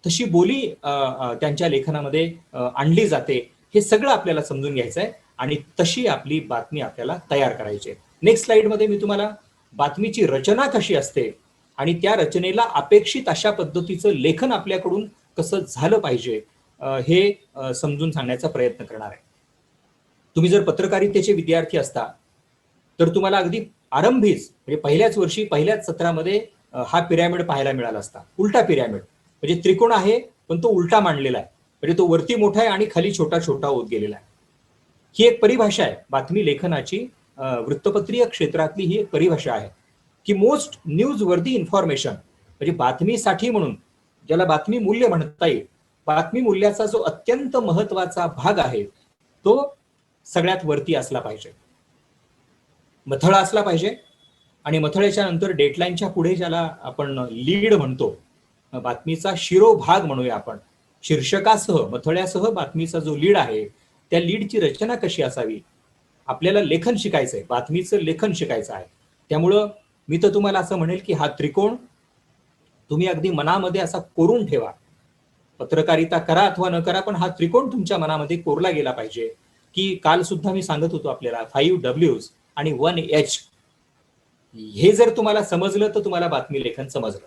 तशी बोली त्यांच्या लेखनामध्ये आणली जाते. हे सगळं आपल्याला समजून घ्यायचं आहे आणि तशी आपली बातमी आपल्याला तयार करायची आहे. नेक्स्ट स्लाइडमध्ये मी तुम्हाला बातमीची रचना कशी असते आणि त्या रचनेला अपेक्षित अशा पद्धतीचं लेखन आपल्याकडून कसं झालं पाहिजे हे समजून सांगण्याचा प्रयत्न करणार आहे. तुम्ही जर पत्रकारितेचे विद्यार्थी असता तर तुम्हाला अगदी आरंभीच म्हणजे पहिल्याच वर्षी पहिल्याच सत्रामध्ये हा पिरॅमिड पाहायला मिळाला असता. उलटा पिरॅमिड म्हणजे त्रिकोण आहे पण तो उलटा मांडलेला आहे, म्हणजे तो वरती मोठा आहे आणि खाली छोटा छोटा होत गेलेला आहे. ही एक परिभाषा आहे बातमी लेखनाची, वृत्तपत्रीय क्षेत्रातली ही एक परिभाषा आहे की मोस्ट न्यूज वर्दी इन्फॉर्मेशन, म्हणजे बातमीसाठी म्हणून ज्याला बातमी मूल्य म्हणता येईल, बातमी मूल्याचा जो अत्यंत महत्वाचा भाग आहे तो सगळ्यात वरती असला पाहिजे, मथळा असला पाहिजे. आणि मथळ्याच्या नंतर डेडलाईनच्या पुढे ज्याला आपण लीड म्हणतो, बातमीचा शिरोभाग म्हणूया आपण, शीर्षकासह मथळ्यासह बातमीचा जो लीड आहे त्या लीडची रचना कशी असावी. आपल्याला लेखन शिकायचंय, बातमीचं लेखन शिकायचं आहे. त्यामुळं मी तर तुम्हाला असं म्हणेल की हा त्रिकोण तुम्ही अगदी मनामध्ये असा कोरून ठेवा पत्रकारिता करा अथवा न करा, पण हा त्रिकोण तुमच्या मनामध्ये कोरला गेला पाहिजे की काल सुद्धा मी सांगत होतो आपल्याला 5 Ws आणि 1 H. हे जर तुम्हाला समजलं तर तुम्हाला बातमी लेखन समजलं.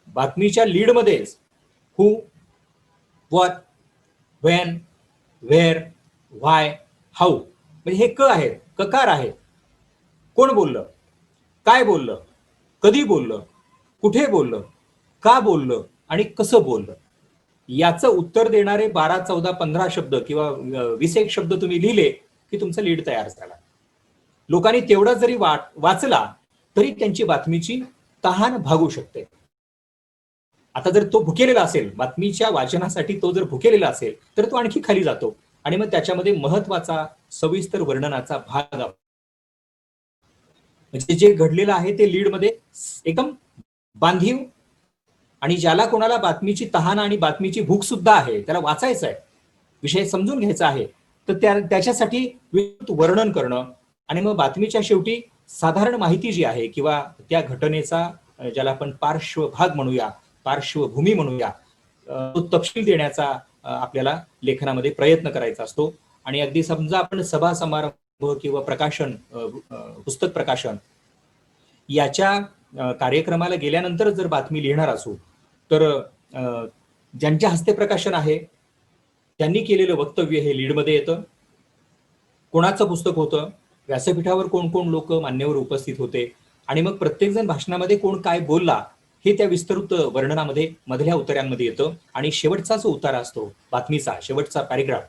बातमीच्या लीडमध्येच who, what, when, where, why, how म्हणजे हे क आहेत, ककार आहेत. कोण बोललं, काय बोललं, कधी बोललं, कुठे बोललं, का बोललं आणि कसं बोललं, याचं उत्तर देणारे 12, 14, 15 शब्द किंवा 20 शब्द तुम्ही लिहिले की तुमचा लीड तयार झाला. लोकांनी तेवढा जरी वाचला तरी त्यांची बातमीची तहान भागू शकते. आता जर तो भुकेलेला असेल, बातमीच्या वाचनासाठी तो जर भुकेलेला असेल तर तो आणखी खाली जातो आणि मग त्याच्यामध्ये महत्वाचा सविस्तर वर्णनाचा भाग, म्हणजे जे घडलेलं आहे ते लीडमध्ये एकदम बांधीव, आणि ज्याला कोणाला बातमीची तहान आणि बातमीची भूक सुद्धा आहे, त्याला वाचायचं आहे, विषय समजून घ्यायचा आहे, तर त्याच्यासाठी वर्णन करणं आणि मग बातमीच्या शेवटी साधारण माहिती जी आहे किंवा त्या घटनेचा ज्याला आपण पार्श्वभाग म्हणूया, पार्श्वभूमी म्हणूया, तो तपशील देण्याचा आपल्याला लेखनामध्ये प्रयत्न करायचा असतो. आणि अगदी समजा आपण सभा समारंभ किंवा प्रकाशन, पुस्तक प्रकाशन याच्या कार्यक्रमाला गेल्यानंतर जर बातमी लिहिणार असू तर ज्यांच्या हस्ते प्रकाशन आहे त्यांनी केलेलं वक्तव्य हे लीडमध्ये येतं. कोणाचं पुस्तक होतं, व्यासपीठावर कोण कोण लोक मान्यवर उपस्थित होते आणि मग प्रत्येकजण भाषणामध्ये कोण काय बोलला हे त्या विस्तृत वर्णनामध्ये मधल्या उतार्यांमध्ये येतं. आणि शेवटचा जो उतारा असतो बातमीचा, शेवटचा पॅरेग्राफ,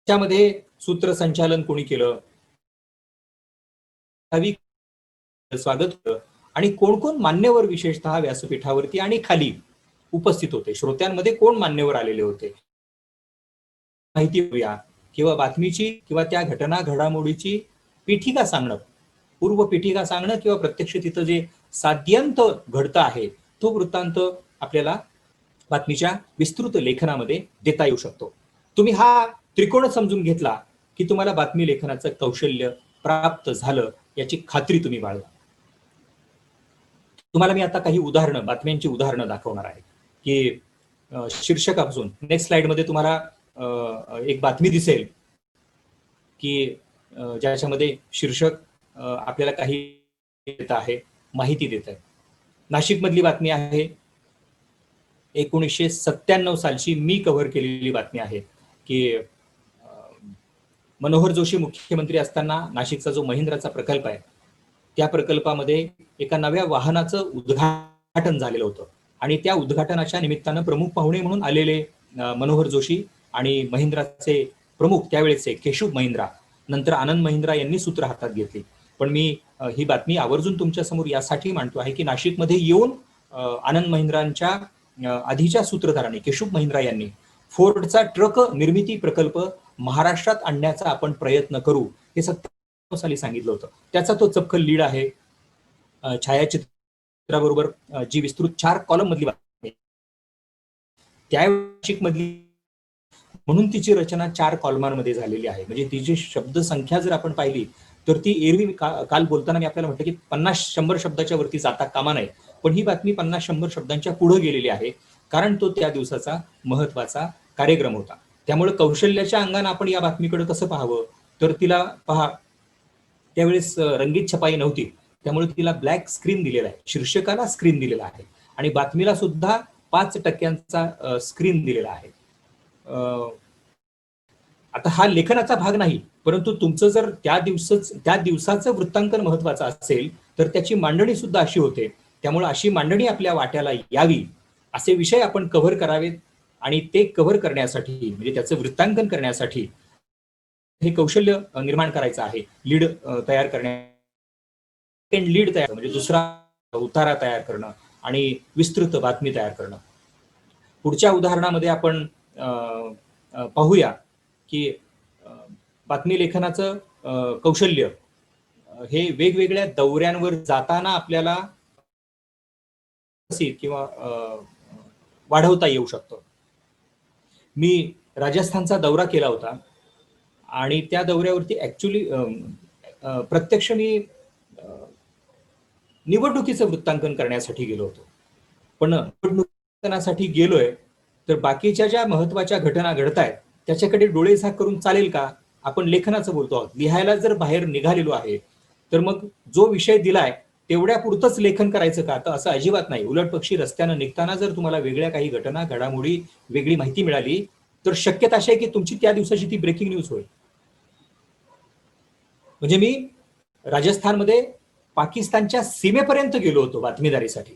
त्यामध्ये सूत्रसंचालन कोणी केलं, स्वागत केलं आणि कोण कोण मान्यवर विशेषतः व्यासपीठावरती आणि खाली उपस्थित होते, श्रोत्यांमध्ये कोण मान्यवर आलेले होते, माहिती होऊया किंवा बातमीची किंवा त्या घटना घडामोडीची पीठिका सांगणं, पूर्व पीठिका सांगणं किंवा प्रत्यक्ष तिथं जे साध्यंत घडतं आहे तो वृत्तांत आपल्याला बातमीच्या विस्तृत लेखनामध्ये देता येऊ शकतो. तुम्ही हा त्रिकोण समजून घेतला की तुम्हाला बातमी लेखनाचं कौशल्य प्राप्त झालं याची खात्री तुम्ही बाळगा. तुम्हाला मी आता काही उदाहरणं, बातम्यांची उदाहरणं दाखवणार आहे की शीर्षकापासून नेक्स्ट स्लाइडमध्ये तुम्हाला एक बातमी दिसेल की ज्याच्यामध्ये शीर्षक आपल्याला काही देत आहे, माहिती देत आहे. नाशिक मधली बातमी आहे, 1997 सालची मी कव्हर केलेली बातमी आहे की मनोहर जोशी मुख्यमंत्री असताना नाशिकचा जो महिंद्राचा प्रकल्प आहे त्या प्रकल्पामध्ये एका नव्या वाहनाचं उद्घाटन झालेलं होतं आणि त्या उद्घाटनाच्या निमित्तानं प्रमुख पाहुणे म्हणून आलेले मनोहर जोशी आणि महिंद्राचे प्रमुख त्यावेळेचे केशव महिंद्रा, नंतर आनंद महिंद्रा यांनी सूत्र हातात घेतली. पण मी ही बातमी आवर्जून तुमच्या समोर यासाठी मांडतो आहे की नाशिकमध्ये येऊन आनंद महिंद्रांच्या आधीच्या सूत्रधारांनी केशव महिंद्रा यांनी फोर्डचा ट्रक निर्मिती प्रकल्प महाराष्ट्रात आणण्याचा आपण प्रयत्न करू हे 97 साली सांगितलं होतं. त्याचा तो चपखल लीड आहे. छायाचित्राबरोबर जी विस्तृत 4 कॉलम मधली बातमी, त्या मधली म्हणून तिची रचना 4 कॉलमांमध्ये झालेली आहे. म्हणजे तिची शब्द संख्या जर आपण पाहिली तर ती एरवी काल बोलताना मी आपल्याला म्हटलं की 50-100 शब्दाच्या वरती जाता कामा नये, पण ही बातमी 50-100 शब्दांच्या पुढे गेलेली आहे कारण तो त्या दिवसाचा महत्वाचा कार्यक्रम होता. त्यामुळे कौशल्याच्या अंगाने आपण या बातमीकडे कसं पाहावं तर तिला पहा, त्यावेळेस रंगीत छपाई नव्हती, त्यामुळे तिला ब्लॅक स्क्रीन दिलेला आहे, शीर्षकाला स्क्रीन दिलेला आहे आणि बातमीला सुद्धा 5% स्क्रीन दिलेला आहे. आता हा लेखनाचा भाग नाही, परंतु तुमचं जर त्या दिवसाचं वृत्तांकन महत्वाचं असेल तर त्याची मांडणी सुद्धा अशी होते. त्यामुळे अशी मांडणी आपल्या वाट्याला यावी असे विषय आपण कव्हर करावेत आणि ते कव्हर करण्यासाठी म्हणजे त्याचं वृत्तांकन करण्यासाठी हे कौशल्य निर्माण करायचं आहे. लीड तयार लीड तयार म्हणजे दुसरा उतारा तयार करणं आणि विस्तृत बातमी तयार करणं. पुढच्या उदाहरणामध्ये आपण पाहूया की बातमी लेखनाचं कौशल्य हे वेगवेगळ्या दौऱ्यांवर जाताना आपल्याला किंवा वाढवता येऊ शकतं. मी राजस्थानचा दौरा केला होता आणि त्या दौऱ्यावरती ऍक्च्युली प्रत्यक्ष मी निवडणुकीचं वृत्तांकन करण्यासाठी गेलो होतो. पण निवडणुकीसाठी गेलोय तर बाकीच्या ज्या महत्वाच्या घटना घडतायत त्याच्याकडे डोळेझाक करून चालेल का? आपण लेखनाचं बोलतो आहोत, लिहायला जर बाहेर निघालेलो आहे तर मग जो विषय दिलाय तेवढ्या पुरतच लेखन करायचं का? तर असं अजिबात नाही. उलट पक्षी रस्त्यानं निघताना जर तुम्हाला वेगळ्या काही घटना घडामोडी वेगळी माहिती मिळाली तर शक्यता अशी आहे की तुमची त्या दिवसाची ती ब्रेकिंग न्यूज होईल. म्हणजे मी राजस्थानमध्ये पाकिस्तानच्या सीमेपर्यंत गेलो होतो बातमीदारीसाठी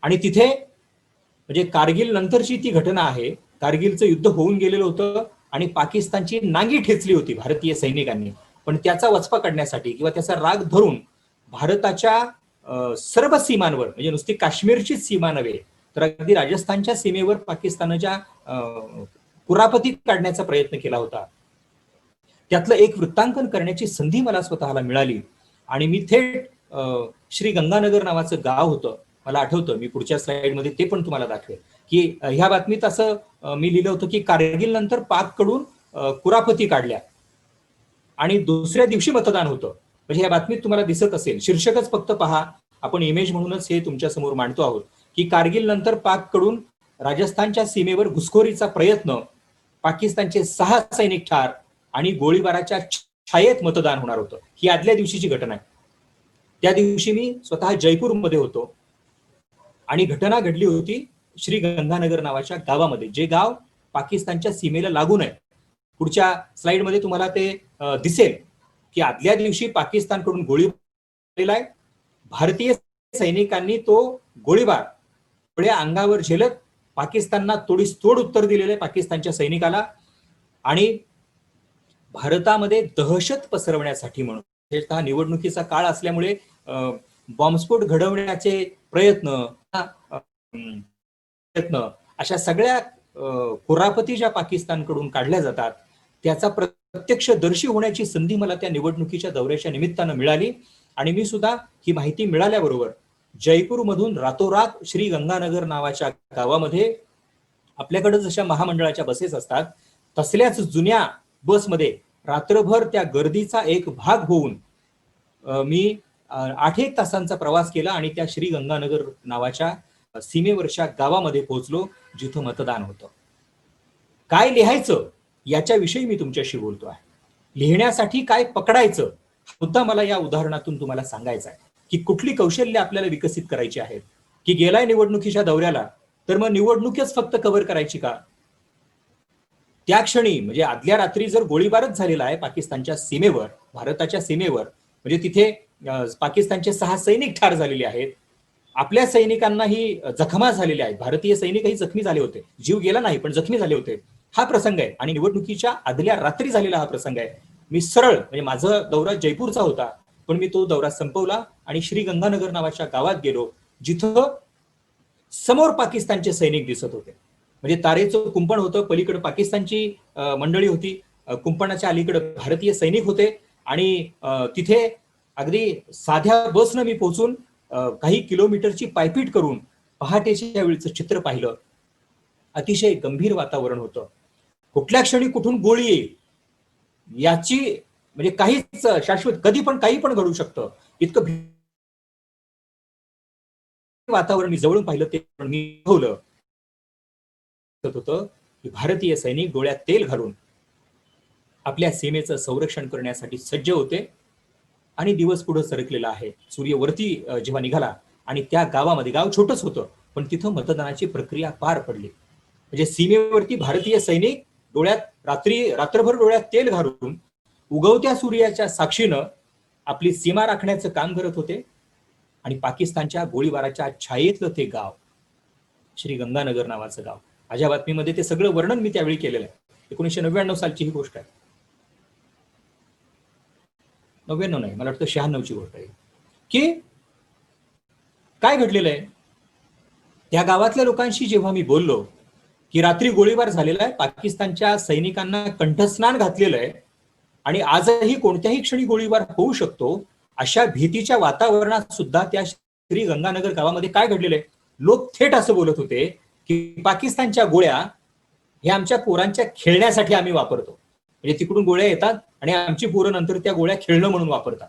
आणि तिथे म्हणजे कारगिल नंतरची ती घटना आहे. कारगिलचं युद्ध होऊन गेलेलं होतं आणि पाकिस्तानची नांगी ठेचली होती भारतीय सैनिकांनी. पण त्याचा वचपा काढण्यासाठी किंवा त्याचा राग धरून भारताच्या सर्व सीमांवर म्हणजे नुसती काश्मीरचीच सीमा नव्हे तर अगदी राजस्थानच्या सीमेवर पाकिस्तानच्या कुरापती काढण्याचा प्रयत्न केला होता. त्यातलं एक वृत्तांकन करण्याची संधी मला स्वतःला मिळाली आणि मी थेट श्री गंगानगर नावाचं गाव होतं, मला आठवतं, मी पुढच्या स्लाइडमध्ये ते पण तुम्हाला दाखवेल की ह्या बातमीत असं मी लिहिलं होतं की कारगिल नंतर पाककडून कुरापती काढल्या आणि दुसऱ्या दिवशी मतदान होतं. म्हणजे या बातमीत तुम्हाला दिसत असेल, शीर्षकच फक्त पहा, आपण इमेज म्हणूनच हे तुमच्या समोर मांडतो आहोत की कारगिल नंतर पाककडून राजस्थानच्या सीमेवर घुसखोरीचा प्रयत्न, पाकिस्तानचे 6 सैनिक ठार आणि गोळीबाराच्या छायेत मतदान होणार होतं. ही आदल्या दिवशीची घटना आहे. त्या दिवशी मी स्वतः जयपूरमध्ये होतो आणि घटना घडली होती श्री गंगानगर नावाच्या गावामध्ये, जे गाव पाकिस्तानच्या सीमेला लागून आहे. पुढच्या स्लाइडमध्ये तुम्हाला ते दिसेल की आदल्या दिवशी पाकिस्तानकडून गोळीबार आहे. भारतीय सैनिकांनी तो गोळीबार थोड्या अंगावर झेलत पाकिस्तानला तोड उत्तर दिलेलं आहे पाकिस्तानच्या सैनिकाला. आणि भारतामध्ये दहशत पसरवण्यासाठी म्हणून निवडणुकीचा काळ असल्यामुळे बॉम्बस्फोट घडवण्याचे प्रयत्न अशा सगळ्या कुरापती ज्या पाकिस्तानकडून काढल्या जातात त्याचा प्रत्यक्षदर्शी होण्याची संधी मला त्या निवडणुकीच्या दौऱ्याच्या निमित्तानं मिळाली. आणि मी सुद्धा ही माहिती मिळाल्याबरोबर जयपूरमधून रातोरात श्री गंगानगर नावाच्या गावामध्ये आपल्याकडे जशा महामंडळाच्या बसेस असतात तसल्याच जुन्या बसमध्ये रात्रभर त्या गर्दीचा एक भाग होऊन मी 8-1 तासांचा प्रवास केला आणि त्या श्री गंगानगर नावाच्या सीमेवरच्या गावामध्ये पोहोचलो जिथं मतदान होतं. काय लिहायचं याच्याविषयी मी तुमच्याशी बोलतो आहे. लिहिण्यासाठी काय पकडायचं मुद्दा मला या उदाहरणातून तुम्हाला सांगायचा आहे की कुठली कौशल्य आपल्याला विकसित करायची आहेत. की गेलाय निवडणुकीच्या दौऱ्याला तर मग निवडणुकीच फक्त कव्हर करायची का? त्या क्षणी म्हणजे आदल्या रात्री जर गोळीबारच झालेला आहे पाकिस्तानच्या सीमेवर, भारताच्या सीमेवर, म्हणजे तिथे पाकिस्तानचे 6 सैनिक ठार झालेले आहेत, आपल्या सैनिकांनाही जखमा झालेल्या आहेत, भारतीय सैनिकही जखमी झाले होते, जीव गेला नाही पण जखमी झाले होते. हा प्रसंग आहे आणि निवडणुकीच्या आदल्या रात्री झालेला हा प्रसंग आहे. मी सरळ म्हणजे माझा दौरा जयपूरचा होता पण मी तो दौरा संपवला आणि श्री गंगानगर नावाच्या गावात गेलो जिथं समोर पाकिस्तानचे सैनिक दिसत होते. म्हणजे तारेचं कुंपण होतं, पलीकडे पाकिस्तानची मंडळी होती, कुंपणाच्या अलीकडे भारतीय सैनिक होते आणि तिथे अगदी साध्या बसनं मी पोहोचून काही किलोमीटरची पायपीट करून पहाटेच्या वेळचं चित्र पाहिलं. अतिशय गंभीर वातावरण होतं. कुठल्या क्षणी कुठून गोळी येईल याची म्हणजे काहीच शाश्वत, कधी पण काही पण घडू शकतं इतकं वातावरण मी जवळून पाहिलं. ते पण मी होतं की भारतीय सैनिक डोळ्यात तेल घालून आपल्या सीमेचं संरक्षण करण्यासाठी सज्ज होते आणि दिवस पुढे सरकलेला आहे. सूर्य वरती जेव्हा निघाला आणि त्या गावामध्ये, गाव छोटच होतं पण तिथं मतदानाची प्रक्रिया पार पडली. म्हणजे सीमेवरती भारतीय सैनिक डोळ्यात रात्रभर डोळ्यात तेल घालून उगवत्या सूर्याच्या साक्षीनं आपली सीमा राखण्याचं काम करत होते आणि पाकिस्तानच्या गोळीबाराच्या छायेतलं ते गाव श्री गंगानगर नावाचं गाव. माझ्या बातमीमध्ये ते सगळं वर्णन मी त्यावेळी केलेलं आहे. 1999 सालची ही गोष्ट आहे. 99 नाही, मला वाटतं 96ची गोष्ट आहे. की काय घडलेलं आहे त्या गावातल्या लोकांशी जेव्हा मी बोललो की रात्री गोळीबार झालेला आहे, पाकिस्तानच्या सैनिकांना कंठस्नान घातलेलं आहे आणि आजही कोणत्याही क्षणी गोळीबार होऊ शकतो, अशा भीतीच्या वातावरणात सुद्धा त्या श्री गंगानगर गावामध्ये काय घडलेलं आहे, लोक थेट असं बोलत होते की पाकिस्तानच्या गोळ्या हे आमच्या पोरांच्या खेळण्यासाठी आम्ही वापरतो. म्हणजे तिकडून गोळ्या येतात आणि आमची पोरं नंतर त्या गोळ्या खेळणं म्हणून वापरतात.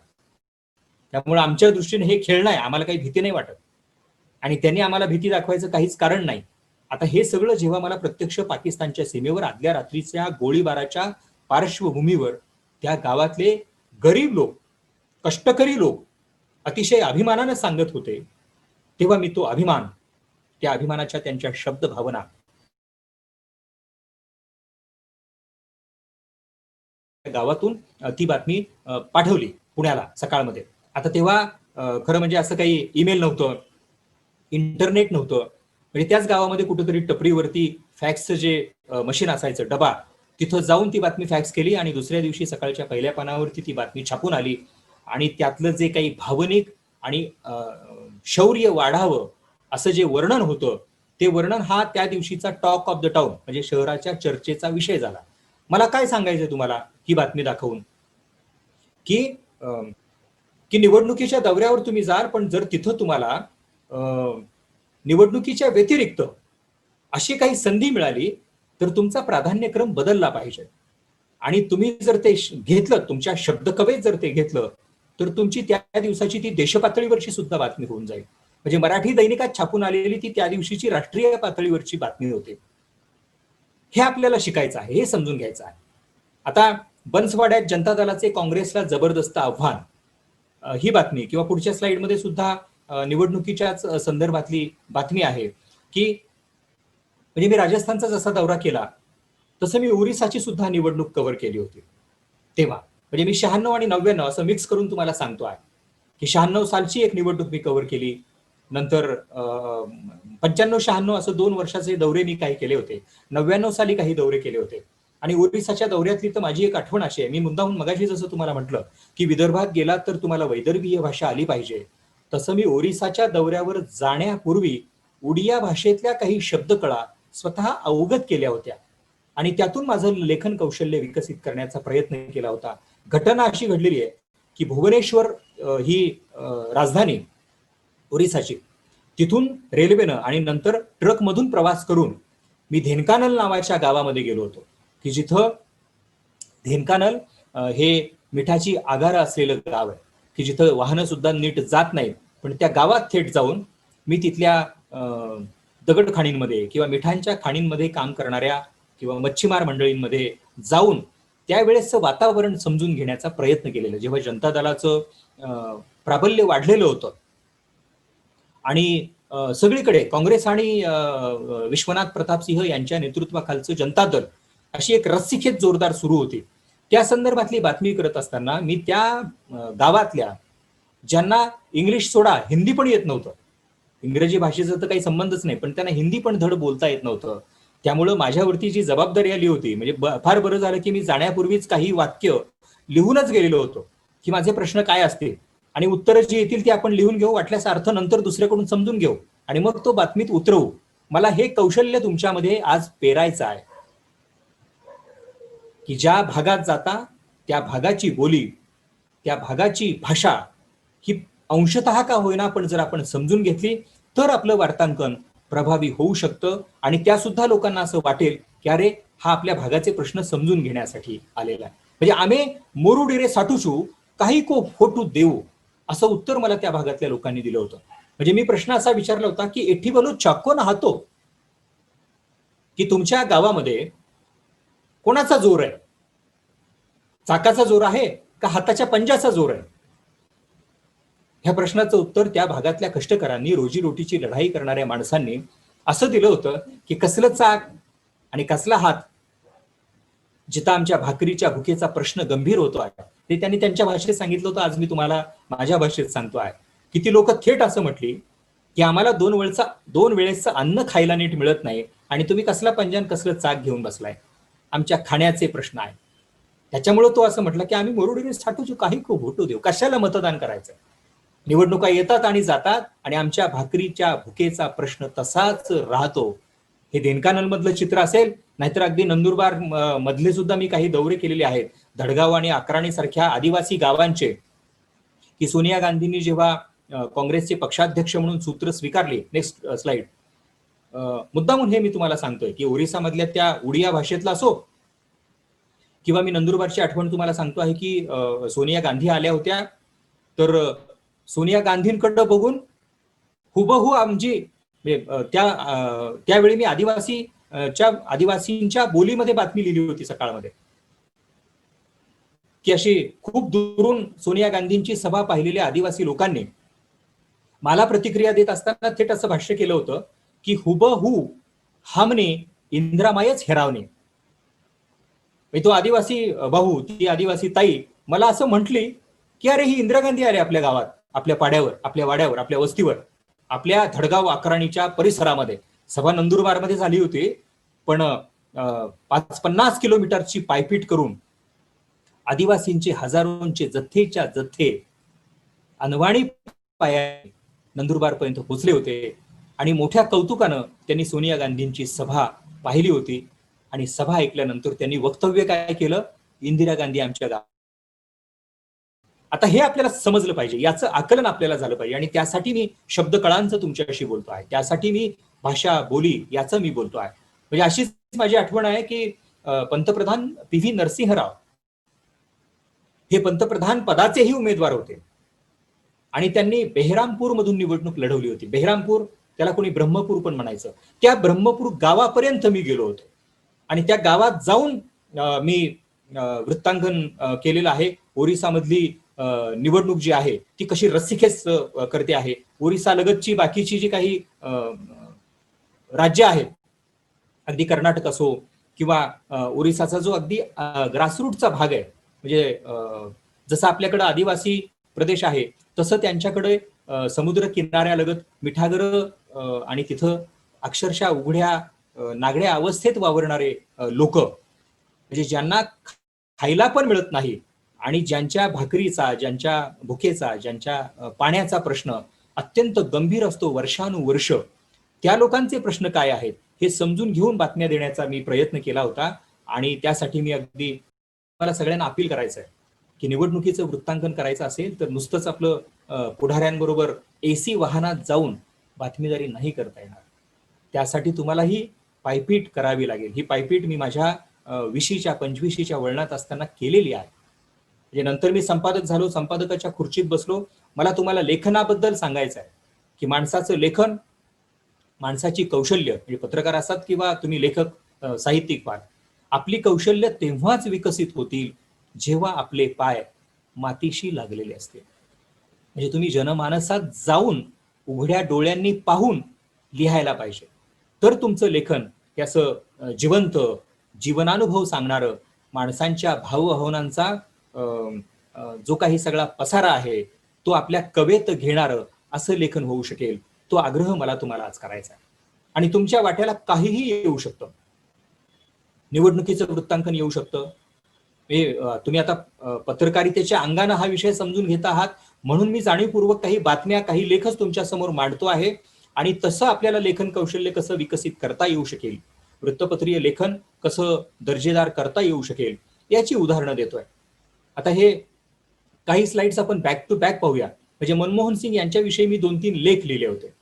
त्यामुळे आमच्या दृष्टीने हे खेळणं आहे, आम्हाला काही भीती नाही वाटत आणि त्यांनी आम्हाला भीती दाखवायचं काहीच कारण नाही. आता हे सगळं जेव्हा मला प्रत्यक्ष पाकिस्तानच्या सीमेवर आदल्या रात्रीच्या गोळीबाराच्या पार्श्वभूमीवर त्या गावातले गरीब लोक, कष्टकरी लोक अतिशय अभिमानानं सांगत होते, तेव्हा मी तो अभिमान, त्या अभिमानाच्या त्यांच्या शब्द भावना गावातून ती बातमी पाठवली पुण्याला सकाळमध्ये. आता तेव्हा खरं म्हणजे असं काही ईमेल नव्हतं, इंटरनेट नव्हतं. म्हणजे त्याच गावामध्ये कुठेतरी टपरीवरती फॅक्सचं जे मशीन असायचं, डबा, तिथं जाऊन ती बातमी फॅक्स केली आणि दुसऱ्या दिवशी सकाळच्या पहिल्या पानावरती ती बातमी छापून आली. आणि त्यातलं जे काही भावनिक आणि शौर्य वाढावं असं जे वर्णन होतं, ते वर्णन हा त्या दिवशीचा टॉक ऑफ द टाउन म्हणजे शहराच्या चर्चेचा विषय झाला. मला काय सांगायचं तुम्हाला ही बातमी दाखवून, की की निवडणुकीच्या दौऱ्यावर तुम्ही जाल, पण जर तिथं तुम्हाला निवडणुकीच्या व्यतिरिक्त अशी काही संधी मिळाली तर तुमचा प्राधान्यक्रम बदलला पाहिजे. आणि तुम्ही जर ते घेतलं, तुमच्या शब्दकवेत जर ते घेतलं, तर तुमची त्या दिवसाची ती देशपातळीवरची सुद्धा बातमी होऊन जाईल. म्हणजे मराठी दैनिकात छापून आलेली ती त्या दिवशीची राष्ट्रीय पातळीवरची बातमी होते. हे आपल्याला शिकायचं आहे, हे समजून घ्यायचं आहे. आता बनसवाड्यात जनता दलाचे काँग्रेसला जबरदस्त आव्हान, ही बातमी किंवा पुढच्या स्लाइडमध्ये सुद्धा निवडणुकीच्याच संदर्भातली बातमी आहे, की म्हणजे मी राजस्थानचा जसा दौरा केला तसं मी ओरिसाची सुद्धा निवडणूक कव्हर केली होती तेव्हा. म्हणजे मी 96 आणि 99 असं मिक्स करून तुम्हाला सांगतो आहे की 96 सालची एक निवडणूक मी कव्हर केली, नंतर 95-96 असं 2 वर्षाचे दौरे मी काही केले होते, 99 साली काही दौरे केले होते. आणि ओरिसाच्या दौऱ्यातली तर माझी एक आठवण अशी आहे, मी मुद्दाहून मगाशी जसं तुम्हाला म्हटलं की विदर्भात गेलात तर तुम्हाला वैदर्भीय भाषा आली पाहिजे, तसं मी ओरिसाच्या दौऱ्यावर जाण्यापूर्वी उडिया भाषेतल्या काही शब्दकळा स्वतः अवगत केल्या होत्या आणि त्यातून माझं लेखन कौशल्य विकसित करण्याचा प्रयत्न केला होता. घटना अशी घडलेली आहे की भुवनेश्वर ही राजधानी ओरिसाची, तिथून रेल्वेनं आणि नंतर ट्रकमधून प्रवास करून मी धेनकानल नावाच्या गावामध्ये गेलो होतो, की जिथं धेनकानल हे मिठाची आगारं असलेलं गाव आहे, की जिथं वाहनं सुद्धा नीट जात नाहीत. पण त्या गावात थेट जाऊन मी तिथल्या दगड खाणींमध्ये किंवा मिठांच्या खाणींमध्ये काम करणाऱ्या किंवा मच्छीमार मंडळींमध्ये जाऊन त्यावेळेसचं वातावरण समजून घेण्याचा प्रयत्न केलेला. जेव्हा जनता दलाचं प्राबल्य वाढलेलं होतं आणि सगळीकडे काँग्रेस आणि विश्वनाथ प्रताप सिंह यांच्या नेतृत्वाखालचं जनता दल अशी एक रस्सीखेच जोरदार सुरू होती. त्या संदर्भातली बातमी करत असताना मी त्या गावातल्या ज्यांना इंग्लिश सोडा हिंदी पण येत नव्हतं, इंग्रजी भाषेचा तर काही संबंधच नाही, पण त्यांना हिंदी पण धड बोलता येत नव्हतं, त्यामुळं माझ्यावरती जी जबाबदारी आली होती, म्हणजे फार बरं झालं की मी जाण्यापूर्वीच काही वाक्य लिहूनच गेलेलो होतो की माझे प्रश्न काय असतील आणि उत्तरं जी येतील ती आपण लिहून घेऊ, वाटल्यास अर्थ नंतर दुसऱ्याकडून समजून घेऊ आणि मग तो बातमीत उतरवू. मला हे कौशल्य तुमच्यामध्ये आज पेरायचं आहे की ज्या भागात जाता त्या भागाची बोली, त्या भागाची भाषा ही अंशतः का होईना पण जर आपण समजून घेतली तर आपलं वार्तांकन प्रभावी होऊ शकतं आणि त्या सुद्धा लोकांना असं वाटेल की अरे हा आपल्या भागाचे प्रश्न समजून घेण्यासाठी आलेला आहे. म्हणजे आम्ही मोरुडिरे साठूचू काही को फोटू देऊ असं उत्तर मला त्या भागातल्या लोकांनी दिलं होतं. म्हणजे मी प्रश्न असा विचारला होता की एठी बोलो चाको ना हातो, की तुमच्या गावामध्ये कोणाचा जोर आहे, चाकाचा जोर आहे का हाताच्या पंजाचा जोर आहे? ह्या प्रश्नाचं उत्तर त्या भागातल्या कष्टकरांनी, रोजीरोटीची लढाई करणाऱ्या माणसांनी असं दिलं होतं की कसलं चाक आणि कसला हात, जिथं आमच्या भाकरीच्या भुकेचा प्रश्न गंभीर होतो आहे ते त्यांनी त्यांच्या भाषेत सांगितलं होतं. आज मी तुम्हाला माझ्या भाषेत सांगतो आहे. किती लोक थेट असं म्हटली की आम्हाला 2 वेळेचं अन्न खायला नीट मिळत नाही आणि तुम्ही कसला पंजान कसलं चाक घेऊन बसलाय, आमच्या खाण्याचे प्रश्न आहे. त्याच्यामुळे तो असं म्हटलं की आम्ही मोरुडिरे साठूची काही खूप भोटू देऊ, कशाला मतदान करायचं, निवडणुका येतात आणि जातात आणि आमच्या भाकरीच्या भुकेचा प्रश्न तसाच राहतो. हे धेनकानल मधलं चित्र असेल, नाहीतर अगदी नंदुरबार मधले सुद्धा मी काही दौरे केलेले आहेत, धडगाव आणि अक्राणी सारख्या आदिवासी गावांचे, की सोनिया गांधींनी जेव्हा काँग्रेसचे पक्षाध्यक्ष म्हणून सूत्र स्वीकारले. Next slide. मुद्दामून हे मी तुम्हाला सांगतोय की ओरिसा मधल्या त्या उडिया भाषेतला असो किंवा मी नंदुरबारची आठवण तुम्हाला सांगतो आहे की सोनिया गांधी आल्या होत्या, तर सोनिया गांधींकडे बघून हुबहू आमची त्यावेळी मी आदिवासींच्या बोलीमध्ये बातमी लिहिली होती सकाळमध्ये, की अशी खूप दुरून सोनिया गांधींची सभा पाहिलेल्या आदिवासी लोकांनी मला प्रतिक्रिया देत असताना थेट असं भाष्य केलं होतं की हुबहू हमने इंदिरामायच हेरावणे. तो आदिवासी भाऊ, ती आदिवासी ताई मला असं म्हटली की अरे ही इंदिरा गांधी आले आपल्या गावात, आपल्या पाड्यावर, आपल्या वाड्यावर, आपल्या वस्तीवर, आपल्या धडगाव अकराणीच्या परिसरामध्ये. सभा नंदुरबारमध्ये झाली होती, पण 50 किलोमीटरची पायपीट करून आदिवासींचे हजारोंचे जथ्थेच्या जथ्थे अनवाणी पायाने नंदुरबारपर्यंत पोहोचले होते आणि मोठ्या कौतुकानं त्यांनी सोनिया गांधींची सभा पाहिली होती. आणि सभा ऐकल्यानंतर त्यांनी वक्तव्य काय केलं, इंदिरा गांधी आमच्या गावात. आता हे आपल्याला समजलं पाहिजे, याचं आकलन आपल्याला झालं पाहिजे. आणि त्यासाठी मी शब्दकळांचं तुमच्याशी बोलतो आहे, त्यासाठी मी भाषा बोली याचं मी बोलतो आहे. म्हणजे अशीच माझी आठवण आहे की पंतप्रधान पी.व्ही. नरसिंहराव हे पंतप्रधान पदाचेही उमेदवार होते आणि त्यांनी बेहरामपूर मधून निवडणूक लढवली होती. बेहरामपूर, त्याला कोणी ब्रह्मपूर पण म्हणायचं. त्या ब्रह्मपूर गावापर्यंत मी गेलो होतो आणि त्या गावात जाऊन मी वृत्तांकन केलेलं आहे. ओरिसामधली निवडणूक जी आहे ती कशी रस्सीखेच करते आहे. ओरिसा लगतची बाकीची जी काही राज्य आहेत, अगदी कर्नाटक असो किंवा ओरिसाचा जो अगदी ग्रासरूटचा भाग आहे, म्हणजे जसं आपल्याकडे आदिवासी प्रदेश आहे तसं त्यांच्याकडे समुद्र किनाऱ्यालगत मिठागर आणि तिथं अक्षरशः उघड्या नागड्या अवस्थेत वावरणारे लोक, म्हणजे ज्यांना खायला पण मिळत नाही आणि ज्यांच्या भाकरीचा, ज्यांच्या भुकेचा, ज्यांच्या पाण्याचा प्रश्न अत्यंत गंभीर असतो वर्षानुवर्ष, त्या लोकांचे प्रश्न काय आहेत हे समजून घेऊन बातम्या देण्याचा मी प्रयत्न केला होता. आणि त्यासाठी मी अगदी मला सगळ्यांना अपील करायचं आहे की निवडणुकीचं वृत्तांकन करायचं असेल तर नुसतंच आपलं पुढाऱ्यांबरोबर एसी वाहनात जाऊन बातमीदारी नाही करता येणार. त्यासाठी तुम्हाला ही पायपीट करावी लागेल. ही पायपीट मी माझ्या 20च्या वळणात असताना केलेली आहे. म्हणजे नंतर मी संपादक झालो, संपादकाच्या खुर्चीत बसलो. मला तुम्हाला लेखनाबद्दल सांगायचं आहे की माणसाचं लेखन, माणसाची कौशल्य, म्हणजे पत्रकार असतात किंवा तुम्ही लेखक साहित्यिक व्हाल, आपली कौशल्य तेव्हाच विकसित होतील जेव्हा आपले पाय मातीशी लागलेले असतील. म्हणजे तुम्ही जनमानसात जाऊन उघड्या डोळ्यांनी पाहून लिहायला पाहिजे, तर तुमचं लेखन त्याचं जिवंत जीवनानुभव सांगणारं, माणसांच्या भावभावनांचा जो काही सगळा पसारा आहे तो आपल्या कवेत घेणारं असं लेखन होऊ शकेल. तो आग्रह मला तुम्हाला आज करायचा आहे. आणि तुमच्या वाट्याला काहीही येऊ शकतं, निवडणुकीचं वृत्तांकन येऊ शकतं. तुम्ही आता पत्रकारितेच्या अंगानं हा विषय समजून घेत आहात म्हणून मी जाणीवपूर्वक काही बातम्या, काही लेखच तुमच्या समोर मांडतो आहे. आणि तसं आपल्याला लेखन कौशल्य कसं विकसित करता येऊ शकेल, वृत्तपत्रीय लेखन कसं दर्जेदार करता येऊ शकेल याची उदाहरणं देतोय. आता हे काही स्लाइड्स आपण बॅक टू बॅक पाहूया. म्हणजे मनमोहन सिंग यांच्याविषयी मी 2-3 लेख लिहिले होते.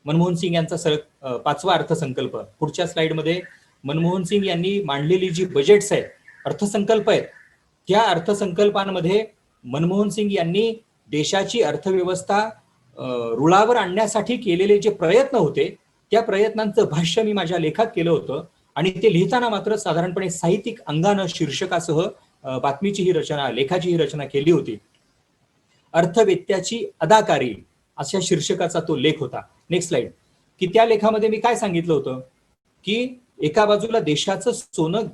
मनमोहन सिंग यांचा 5वा अर्थसंकल्प, पुढच्या स्लाइडमध्ये मनमोहन सिंग यांनी मांडलेली जी बजेट्स आहेत, अर्थसंकल्प आहेत, त्या अर्थसंकल्पांमध्ये मनमोहन सिंग यांनी देशाची अर्थव्यवस्था रुळावर आणण्यासाठी केलेले जे प्रयत्न होते त्या प्रयत्नांचं भाष्य मी माझ्या लेखात केलं होतं. आणि ते लिहिताना मात्र साधारणपणे साहित्यिक अंगानं शीर्षकासह बातमीची ही रचना, लेखाची ही रचना केली होती. अर्थवेत्याची अदाकारी अशा शीर्षकाचा तो लेख होता. Next slide. की त्या लेखामध्ये मी काय सांगितलं होतं की एका बाजूला देशाचं सोनं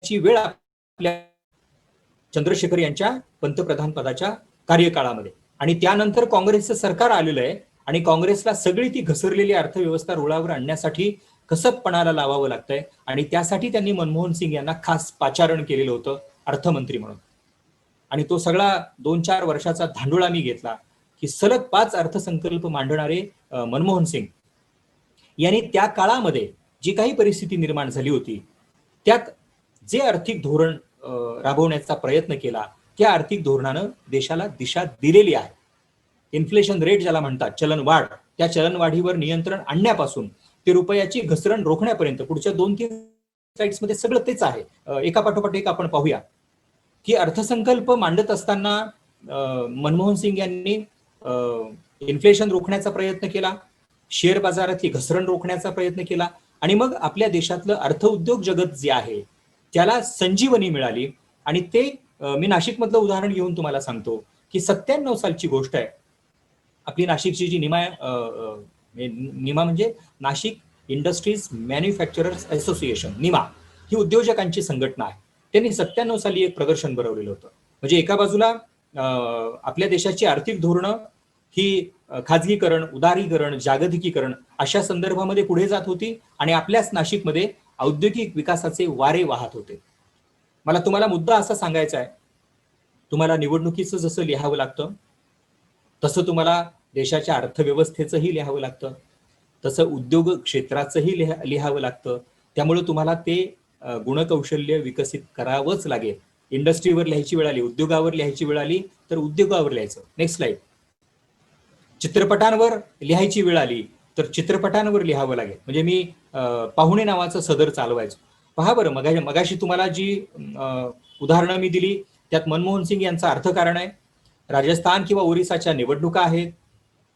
ची वेळ आपल्या चंद्रशेखर यांच्या पंतप्रधान पदाच्या कार्यकाळामध्ये, आणि त्यानंतर काँग्रेसचं सरकार आलेलं आहे आणि काँग्रेसला सगळी ती घसरलेली अर्थव्यवस्था रुळावर आणण्यासाठी कसं पणाला लावावं लागतंय. आणि त्यासाठी त्यांनी मनमोहन सिंग यांना खास पाचारण केलेलं होतं अर्थमंत्री म्हणून. आणि तो सगळा 2-4 वर्षाचा धांडोळा मी घेतला की सलग 5 अर्थसंकल्प मांडणारे मनमोहन सिंग यांनी त्या काळामध्ये जी काही परिस्थिती निर्माण झाली होती त्यात जे आर्थिक धोरण राबवण्याचा प्रयत्न केला त्या आर्थिक धोरणानं देशाला दिशा दिलेली आहे. इन्फ्लेशन रेट ज्याला म्हणतात, चलनवाढ, त्या चलनवाढीवर नियंत्रण आणण्यापासून ते रुपयाची घसरण रोखण्यापर्यंत पुढच्या 2-3 स्लाइड्स मध्ये सगळं तेच आहे. एका पाठोपाठ एक आपण पाहूया की अर्थसंकल्प मांडत असताना मनमोहन सिंग यांनी इन्फ्लेशन रोखण्याचा प्रयत्न केला, शेअर बाजारातली घसरण रोखण्याचा प्रयत्न केला आणि मग आपल्या देशातलं अर्थउद्योग जगत जे आहे त्याला संजीवनी मिळाली. आणि ते मी नाशिकमधलं उदाहरण घेऊन तुम्हाला सांगतो की 97 सालची गोष्ट आहे. आपली नाशिकची जी निमा म्हणजे Nashik industries manufacturers association, Nima, ही उद्योजकांची संघटना आहे. त्यांनी 97 साली एक प्रदर्शन भरवलेलं होतं. म्हणजे एका बाजूला आपल्या देशाची आर्थिक धोरणं ही खाजगीकरण, उदारीकरण, जागतिकीकरण अशा संदर्भामध्ये पुढे जात होती आणि आपल्याच नाशिकमध्ये औद्योगिक विकासाचे वारे वाहत होते. मला तुम्हाला मुद्दा असा सांगायचा आहे, तुम्हाला निवडणुकीचं जसं लिहावं लागतं तसं तुम्हाला देशाच्या अर्थव्यवस्थेचंही लिहावं लागतं, तसं उद्योग क्षेत्राचंही लिहावं लागतं. त्यामुळे तुम्हाला ते गुणकौशल्य विकसित करावंच लागेल. इंडस्ट्रीवर लिहायची वेळ आली, उद्योगावर लिहायची वेळ आली तर उद्योगावर लिहायचं. Next slide. चित्रपटांवर लिहायची वेळ आली तर चित्रपटांवर लिहावं लागेल. म्हणजे मी पाहुणे नावाचं सदर चालवायचो. पहा बरं, मगाशी तुम्हाला जी उदाहरणं मी दिली त्यात मनमोहन सिंग यांचं अर्थकारण आहे, राजस्थान किंवा ओरिसाच्या निवडणुका आहेत,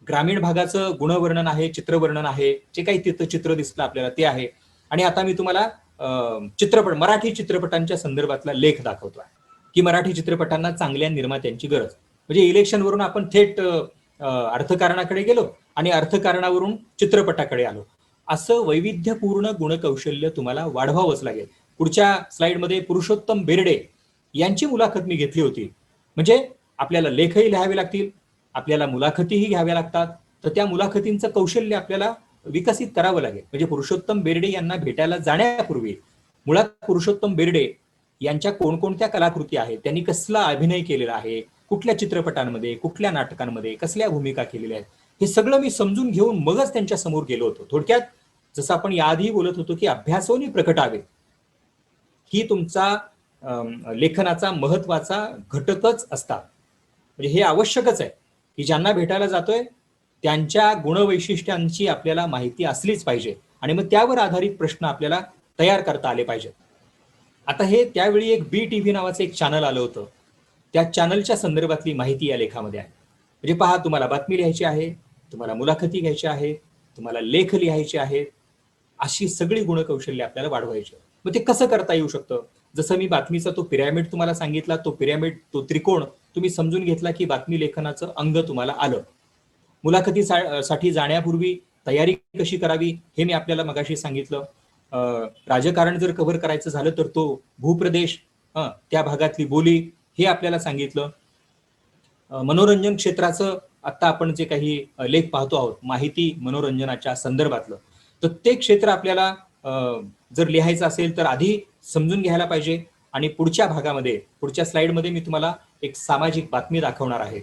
ग्रामीण भागाचं गुणवर्णन आहे, चित्रवर्णन आहे, जे काही तिथं चित्र दिसलं आपल्याला ते आहे. आणि आता मी तुम्हाला मराठी चित्रपटांच्या संदर्भातला लेख दाखवतो आहे की मराठी चित्रपटांना चांगल्या निर्मात्यांची गरज. म्हणजे इलेक्शनवरून आपण थेट अर्थकारणाकडे गेलो आणि अर्थकारणावरून चित्रपटाकडे आलो. असं वैविध्यपूर्ण गुणकौशल्य तुम्हाला वाढवावंच लागेल. पुढच्या स्लाइडमध्ये पुरुषोत्तम बेर्डे यांची मुलाखत मी घेतली होती. म्हणजे आपल्याला लेखही लिहावे लागतील, आपल्याला मुलाखतीही घ्याव्या लागतात, तर त्या मुलाखतींचं कौशल्य आपल्याला विकसित करावं लागेल. म्हणजे पुरुषोत्तम बेर्डे यांना भेटायला जाण्यापूर्वी मुळात पुरुषोत्तम बेर्डे यांच्या कोणकोणत्या कलाकृती आहेत, त्यांनी कसला अभिनय केलेला आहे, कुठल्या चित्रपटांमध्ये, कुठल्या नाटकांमध्ये कसल्या भूमिका केलेल्या आहेत, हे सगळं मी समजून घेऊन मगच त्यांच्या समोर गेलो होतो. थोडक्यात जसं आपण याआधी बोलत होतो की अभ्यासोनी प्रकटावे ही तुमचा लेखनाचा महत्वाचा घटकच असतात. म्हणजे हे आवश्यकच आहे की ज्यांना भेटायला जातोय त्यांच्या गुणवैशिष्ट्यांची आपल्याला माहिती असलीच पाहिजे आणि मग त्यावर आधारित प्रश्न आपल्याला तयार करता आले पाहिजेत. आता हे त्यावेळी एक BTV नावाचं एक चॅनल आलं होतं, त्या चॅनलच्या संदर्भातली माहिती या लेखामध्ये आहे. म्हणजे पहा, तुम्हाला बातमी लिहायची आहे, तुम्हाला मुलाखती घ्यायची आहे, तुम्हाला लेख लिहायचे आहेत, अशी सगळी गुणकौशल्य आपल्याला वाढवायची. मग ते कसं करता येऊ शकतं? जसं मी बातमीचा तो पिरॅमिड तुम्हाला सांगितला, तो पिरॅमिड, तो त्रिकोण तुम्ही समजून घेतला की बातमी लेखनाचं अंग तुम्हाला आलं. मुलाखतीसाठी जाण्यापूर्वी तयारी कशी करावी हे मी आपल्याला मगाशी सांगितलं. राजकारण जर कव्हर करायचं झालं तर तो भूप्रदेश, त्या भागातली बोली हे आपल्याला सांगितलं. मनोरंजन क्षेत्राचं आता आपण जे काही लेख पाहतो आहोत माहिती मनोरंजनाच्या संदर्भातलं, तर ते क्षेत्र आपल्याला जर लिहायचं असेल तर आधी समजून घ्यायला पाहिजे. आणि पुढच्या भागामध्ये, पुढच्या स्लाइडमध्ये मी तुम्हाला एक सामाजिक बातमी दाखवणार आहे,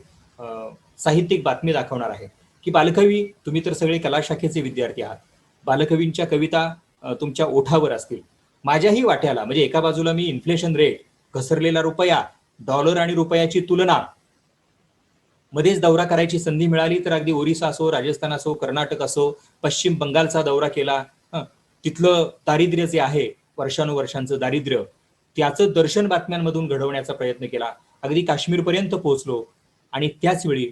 साहित्यिक बातमी दाखवणार आहे की बालकवी, तुम्ही तर सगळे कला शाखेचे विद्यार्थी आहात, बालकवींच्या कविता तुमच्या ओठावर असतील. माझ्याही वाट्याला, म्हणजे एका बाजूला मी इन्फ्लेशन रेट, घसरलेला रुपया, डॉलर आणि रुपयाची तुलना, मध्येच दौरा करायची संधी मिळाली तर अगदी ओरिसा असो, राजस्थान असो, कर्नाटक असो, पश्चिम बंगालचा दौरा केला. तिथलं दारिद्र्य जे आहे, वर्षानुवर्षांचं दारिद्र्य, त्याचं दर्शन बातम्यांमधून घडवण्याचा प्रयत्न केला. अगदी काश्मीरपर्यंत पोहोचलो. आणि त्याच वेळी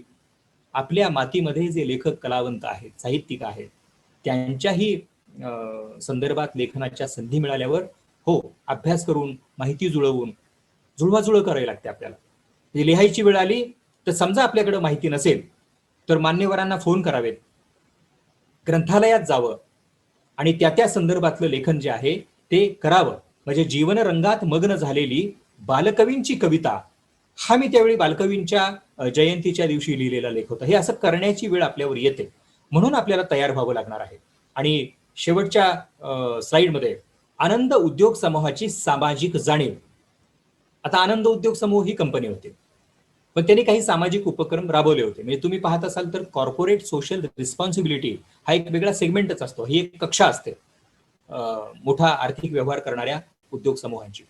आपल्या मातीमध्ये जे लेखक, कलावंत आहेत, साहित्यिक आहेत, त्यांच्याही संदर्भात लेखनाच्या संधी मिळाल्यावर हो, अभ्यास करून, माहिती जुळवून, जुळवाजुळव करावी लागते आपल्याला. म्हणजे लिहायची वेळ आली तर समजा आपल्याकडे माहिती नसेल तर मान्यवरांना फोन करावेत, ग्रंथालयात जावं आणि त्या संदर्भातलं लेखन जे आहे ते करावं. म्हणजे जीवन रंगात मग्न झालेली बालकवींची कविता, हा मी त्यावेळी बालकवींच्या जयंतीच्या दिवशी लिहिलेला लेख होता. हे असं करण्याची वेळ आपल्यावर येते, म्हणून आपल्याला तयार व्हावं लागणार आहे. आणि शेवटच्या स्लाइडमध्ये आनंद उद्योग समूहाची सामाजिक जाणीव. आता आनंद उद्योग समूह ही कंपनी होती, पण त्यांनी काही सामाजिक उपक्रम राबवले होते. म्हणजे तुम्ही पाहत असाल तर कॉर्पोरेट सोशल रिस्पॉन्सिबिलिटी हा एक वेगळा सेगमेंटच असतो, ही एक कक्षा असते मोठा आर्थिक व्यवहार करणाऱ्या उद्योग समूहांची.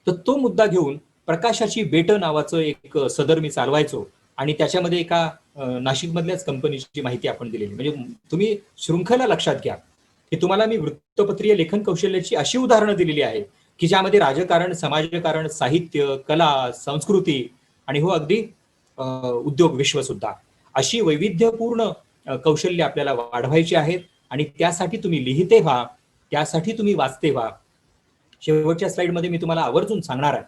तर तो मुद्दा घेऊन प्रकाशाची बेट नावाचं एक सदर मी चालवायचो आणि त्याच्यामध्ये एका नाशिकमधल्याच कंपनीची माहिती आपण दिलेली. म्हणजे तुम्ही शृंखला लक्षात घ्या की तुम्हाला मी वृत्तपत्रीय लेखन कौशल्याची अशी उदाहरणं दिलेली आहेत की ज्यामध्ये राजकारण, समाजकारण, साहित्य, कला, संस्कृती आणि हो अगदी उद्योग विश्व सुद्धा, अशी वैविध्यपूर्ण कौशल्य आपल्याला वाढवायची आहेत आणि त्यासाठी तुम्ही लिहिते व्हा, त्यासाठी तुम्ही वाचते व्हा. शेवटच्या स्लाइडमध्ये मी तुम्हाला आवर्जून सांगणार आहे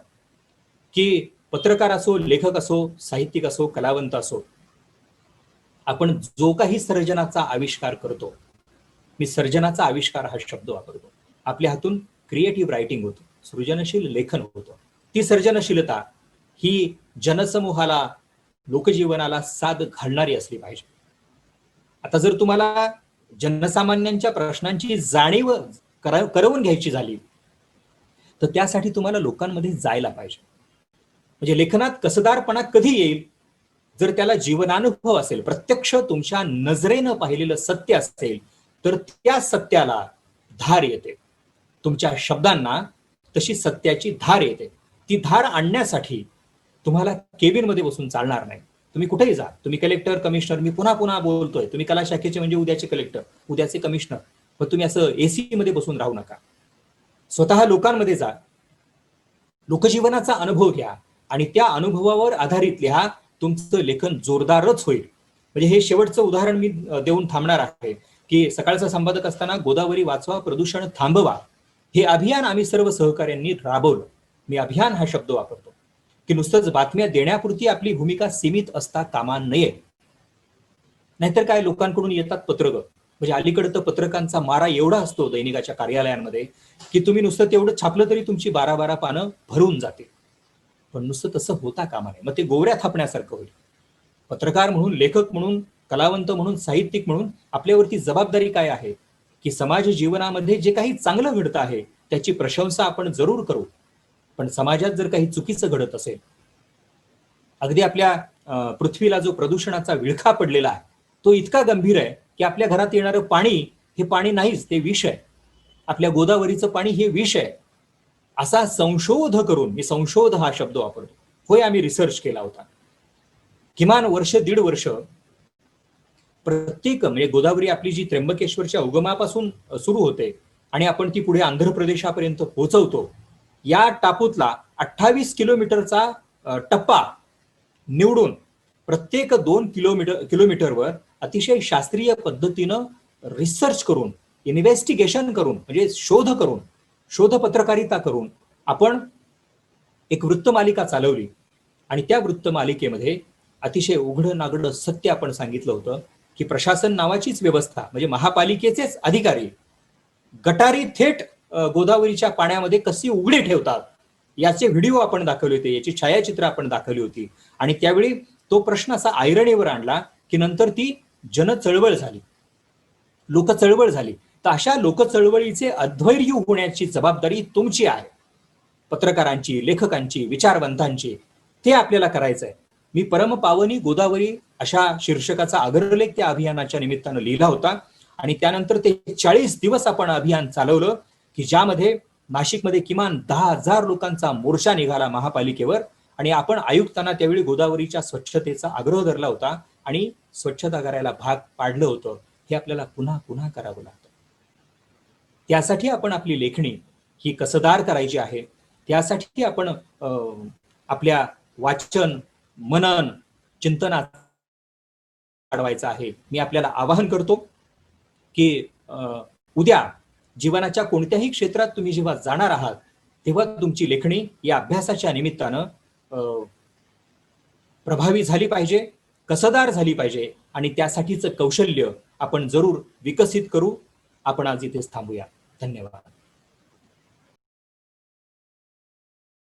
की पत्रकार असो, लेखक असो, साहित्यिक असो, कलावंत असो, आपण जो काही सर्जनाचा आविष्कार करतो, मी सर्जनाचा आविष्कार हा शब्द वापरतो, आपल्या हातून क्रिएटिव्ह रायटिंग होतं, सृजनशील लेखन होतं. ती सर्जनशीलता ही जनसमूहाला, लोकजीवनाला साद घालणारी असली पाहिजे. आता जर तुम्हाला जनसामान्यांच्या प्रश्नांची जाणीव करवून घ्यायची झाली तर त्यासाठी तुम्हाला लोकांमध्ये जायला पाहिजे. म्हणजे लेखनात कसदारपणा कधी येईल? जर त्याला जीवनानुभव असेल, प्रत्यक्ष तुमच्या नजरेनं पाहिलेलं सत्य असेल, तर त्या सत्याला धार येते. तुमच्या शब्दांना तशी सत्याची धार येते. ती धार आणण्यासाठी तुम्हाला केबिन मध्ये बसून चालणार नाही. तुम्ही कुठेही जा, तुम्ही कलेक्टर, कमिशनर, मी पुन्हा पुन्हा बोलतोय, तुम्ही कला शाखेचे म्हणजे उद्याचे कलेक्टर, उद्याचे कमिशनर, पण तुम्ही असं एसी मध्ये बसून राहू नका. स्वतः लोकांमध्ये जा, लोकजीवनाचा अनुभव घ्या आणि त्या अनुभवावर आधारित लिहा. तुमचं लेखन जोरदारच होईल. म्हणजे हे शेवटचं उदाहरण मी देऊन थांबणार आहे की सकाळचा संपादक असताना गोदावरी वाचवा, प्रदूषण थांबवा हे अभियान आम्ही सर्व सहकाऱ्यांनी राबवलं. मी अभियान हा शब्द वापरतो की नुसतंच बातम्या देण्यापुरती आपली भूमिका सीमित असता कामा नये. नाहीतर काय, लोकांकडून येतात पत्रकं, म्हणजे अलीकडे तर पत्रकांचा मारा एवढा असतो दैनिकाच्या कार्यालयांमध्ये की तुम्ही नुसतं तेवढं छापलं तरी तुमची 12-12 पानं भरून जाते. पण नुसतं तसं होता कामा नये. मग ते गोवऱ्या थापण्यासारखं होईल. पत्रकार म्हणून, लेखक म्हणून, कलावंत म्हणून, साहित्यिक म्हणून आपल्यावरती जबाबदारी काय आहे की समाज जीवनामध्ये जे काही चांगलं घडतं आहे त्याची प्रशंसा आपण जरूर करू. पण समाजात जर काही चुकीचं घडत असेल, अगदी आपल्या पृथ्वीला जो प्रदूषणाचा विळखा पडलेला आहे तो इतका गंभीर आहे की आपल्या घरात येणारं पाणी हे पाणी नाहीच, ते विष आहे. आपल्या गोदावरीचं पाणी हे विष आहे. असा संशोध करून, मी संशोध हा शब्द वापरतो, होय आम्ही रिसर्च केला होता. किमान वर्ष, 1.5 वर्ष प्रत्येक, म्हणजे गोदावरी आपली जी त्र्यंबकेश्वरच्या उगमापासून सुरू होते आणि आपण ती पुढे आंध्र प्रदेशापर्यंत पोहोचवतो, या टापूतला 28 किलोमीटरचा टप्पा निवडून प्रत्येक 2 किलोमीटरवर अतिशय शास्त्रीय पद्धतीनं रिसर्च करून, इन्व्हेस्टिगेशन करून, म्हणजे शोध करून, शोध पत्रकारिता करून आपण एक वृत्तमालिका चालवली. आणि त्या वृत्तमालिकेमध्ये अतिशय उघडं नागडं सत्य आपण सांगितलं होतं की प्रशासन नावाचीच व्यवस्था, म्हणजे महापालिकेचेच अधिकारी गटारी थेट गोदावरीच्या पाण्यामध्ये कशी उघडी ठेवतात याचे व्हिडिओ आपण दाखवले होते, याची छायाचित्र आपण दाखवली होती. आणि त्यावेळी तो प्रश्न असा ऐरणीवर आणला की नंतर ती जनचळवळ झाली, लोकचळवळ झाली. तर अशा लोकचळवळीचे अध्वर्यू होण्याची जबाबदारी तुमची आहे, पत्रकारांची, लेखकांची, विचारवंतांची. ते आपल्याला करायचंय. मी परमपावनी गोदावरी अशा शीर्षकाचा अग्रलेख त्या अभियानाच्या निमित्तानं लिहिला होता आणि त्यानंतर ते 40 दिवस आपण अभियान चालवलं की ज्यामध्ये नाशिकमध्ये किमान 10,000 लोकांचा मोर्चा निघाला महापालिकेवर. आणि आपण आयुक्तांना त्यावेळी गोदावरीच्या स्वच्छतेचा आग्रह धरला होता आणि स्वच्छता करायला भाग पाडलं होतं. हे आपल्याला पुन्हा पुन्हा करावं लागतं. त्यासाठी आपण आपली लेखणी ही कसदार करायची आहे. त्यासाठी आपण आपल्या वाचन, मनन, चिंतनात वाढवायचं आहे. मी आपल्याला आवाहन करतो की उद्या जीवनाच्या कोणत्याही क्षेत्रात तुम्ही जेव्हा जाणार आहात तेव्हा तुमची लेखणी या अभ्यासाच्या निमित्तानं प्रभावी झाली पाहिजे, कसदार झाली पाहिजे आणि त्यासाठीचं कौशल्य आपण जरूर विकसित करू. आपण आज इथेच थांबूया. धन्यवाद.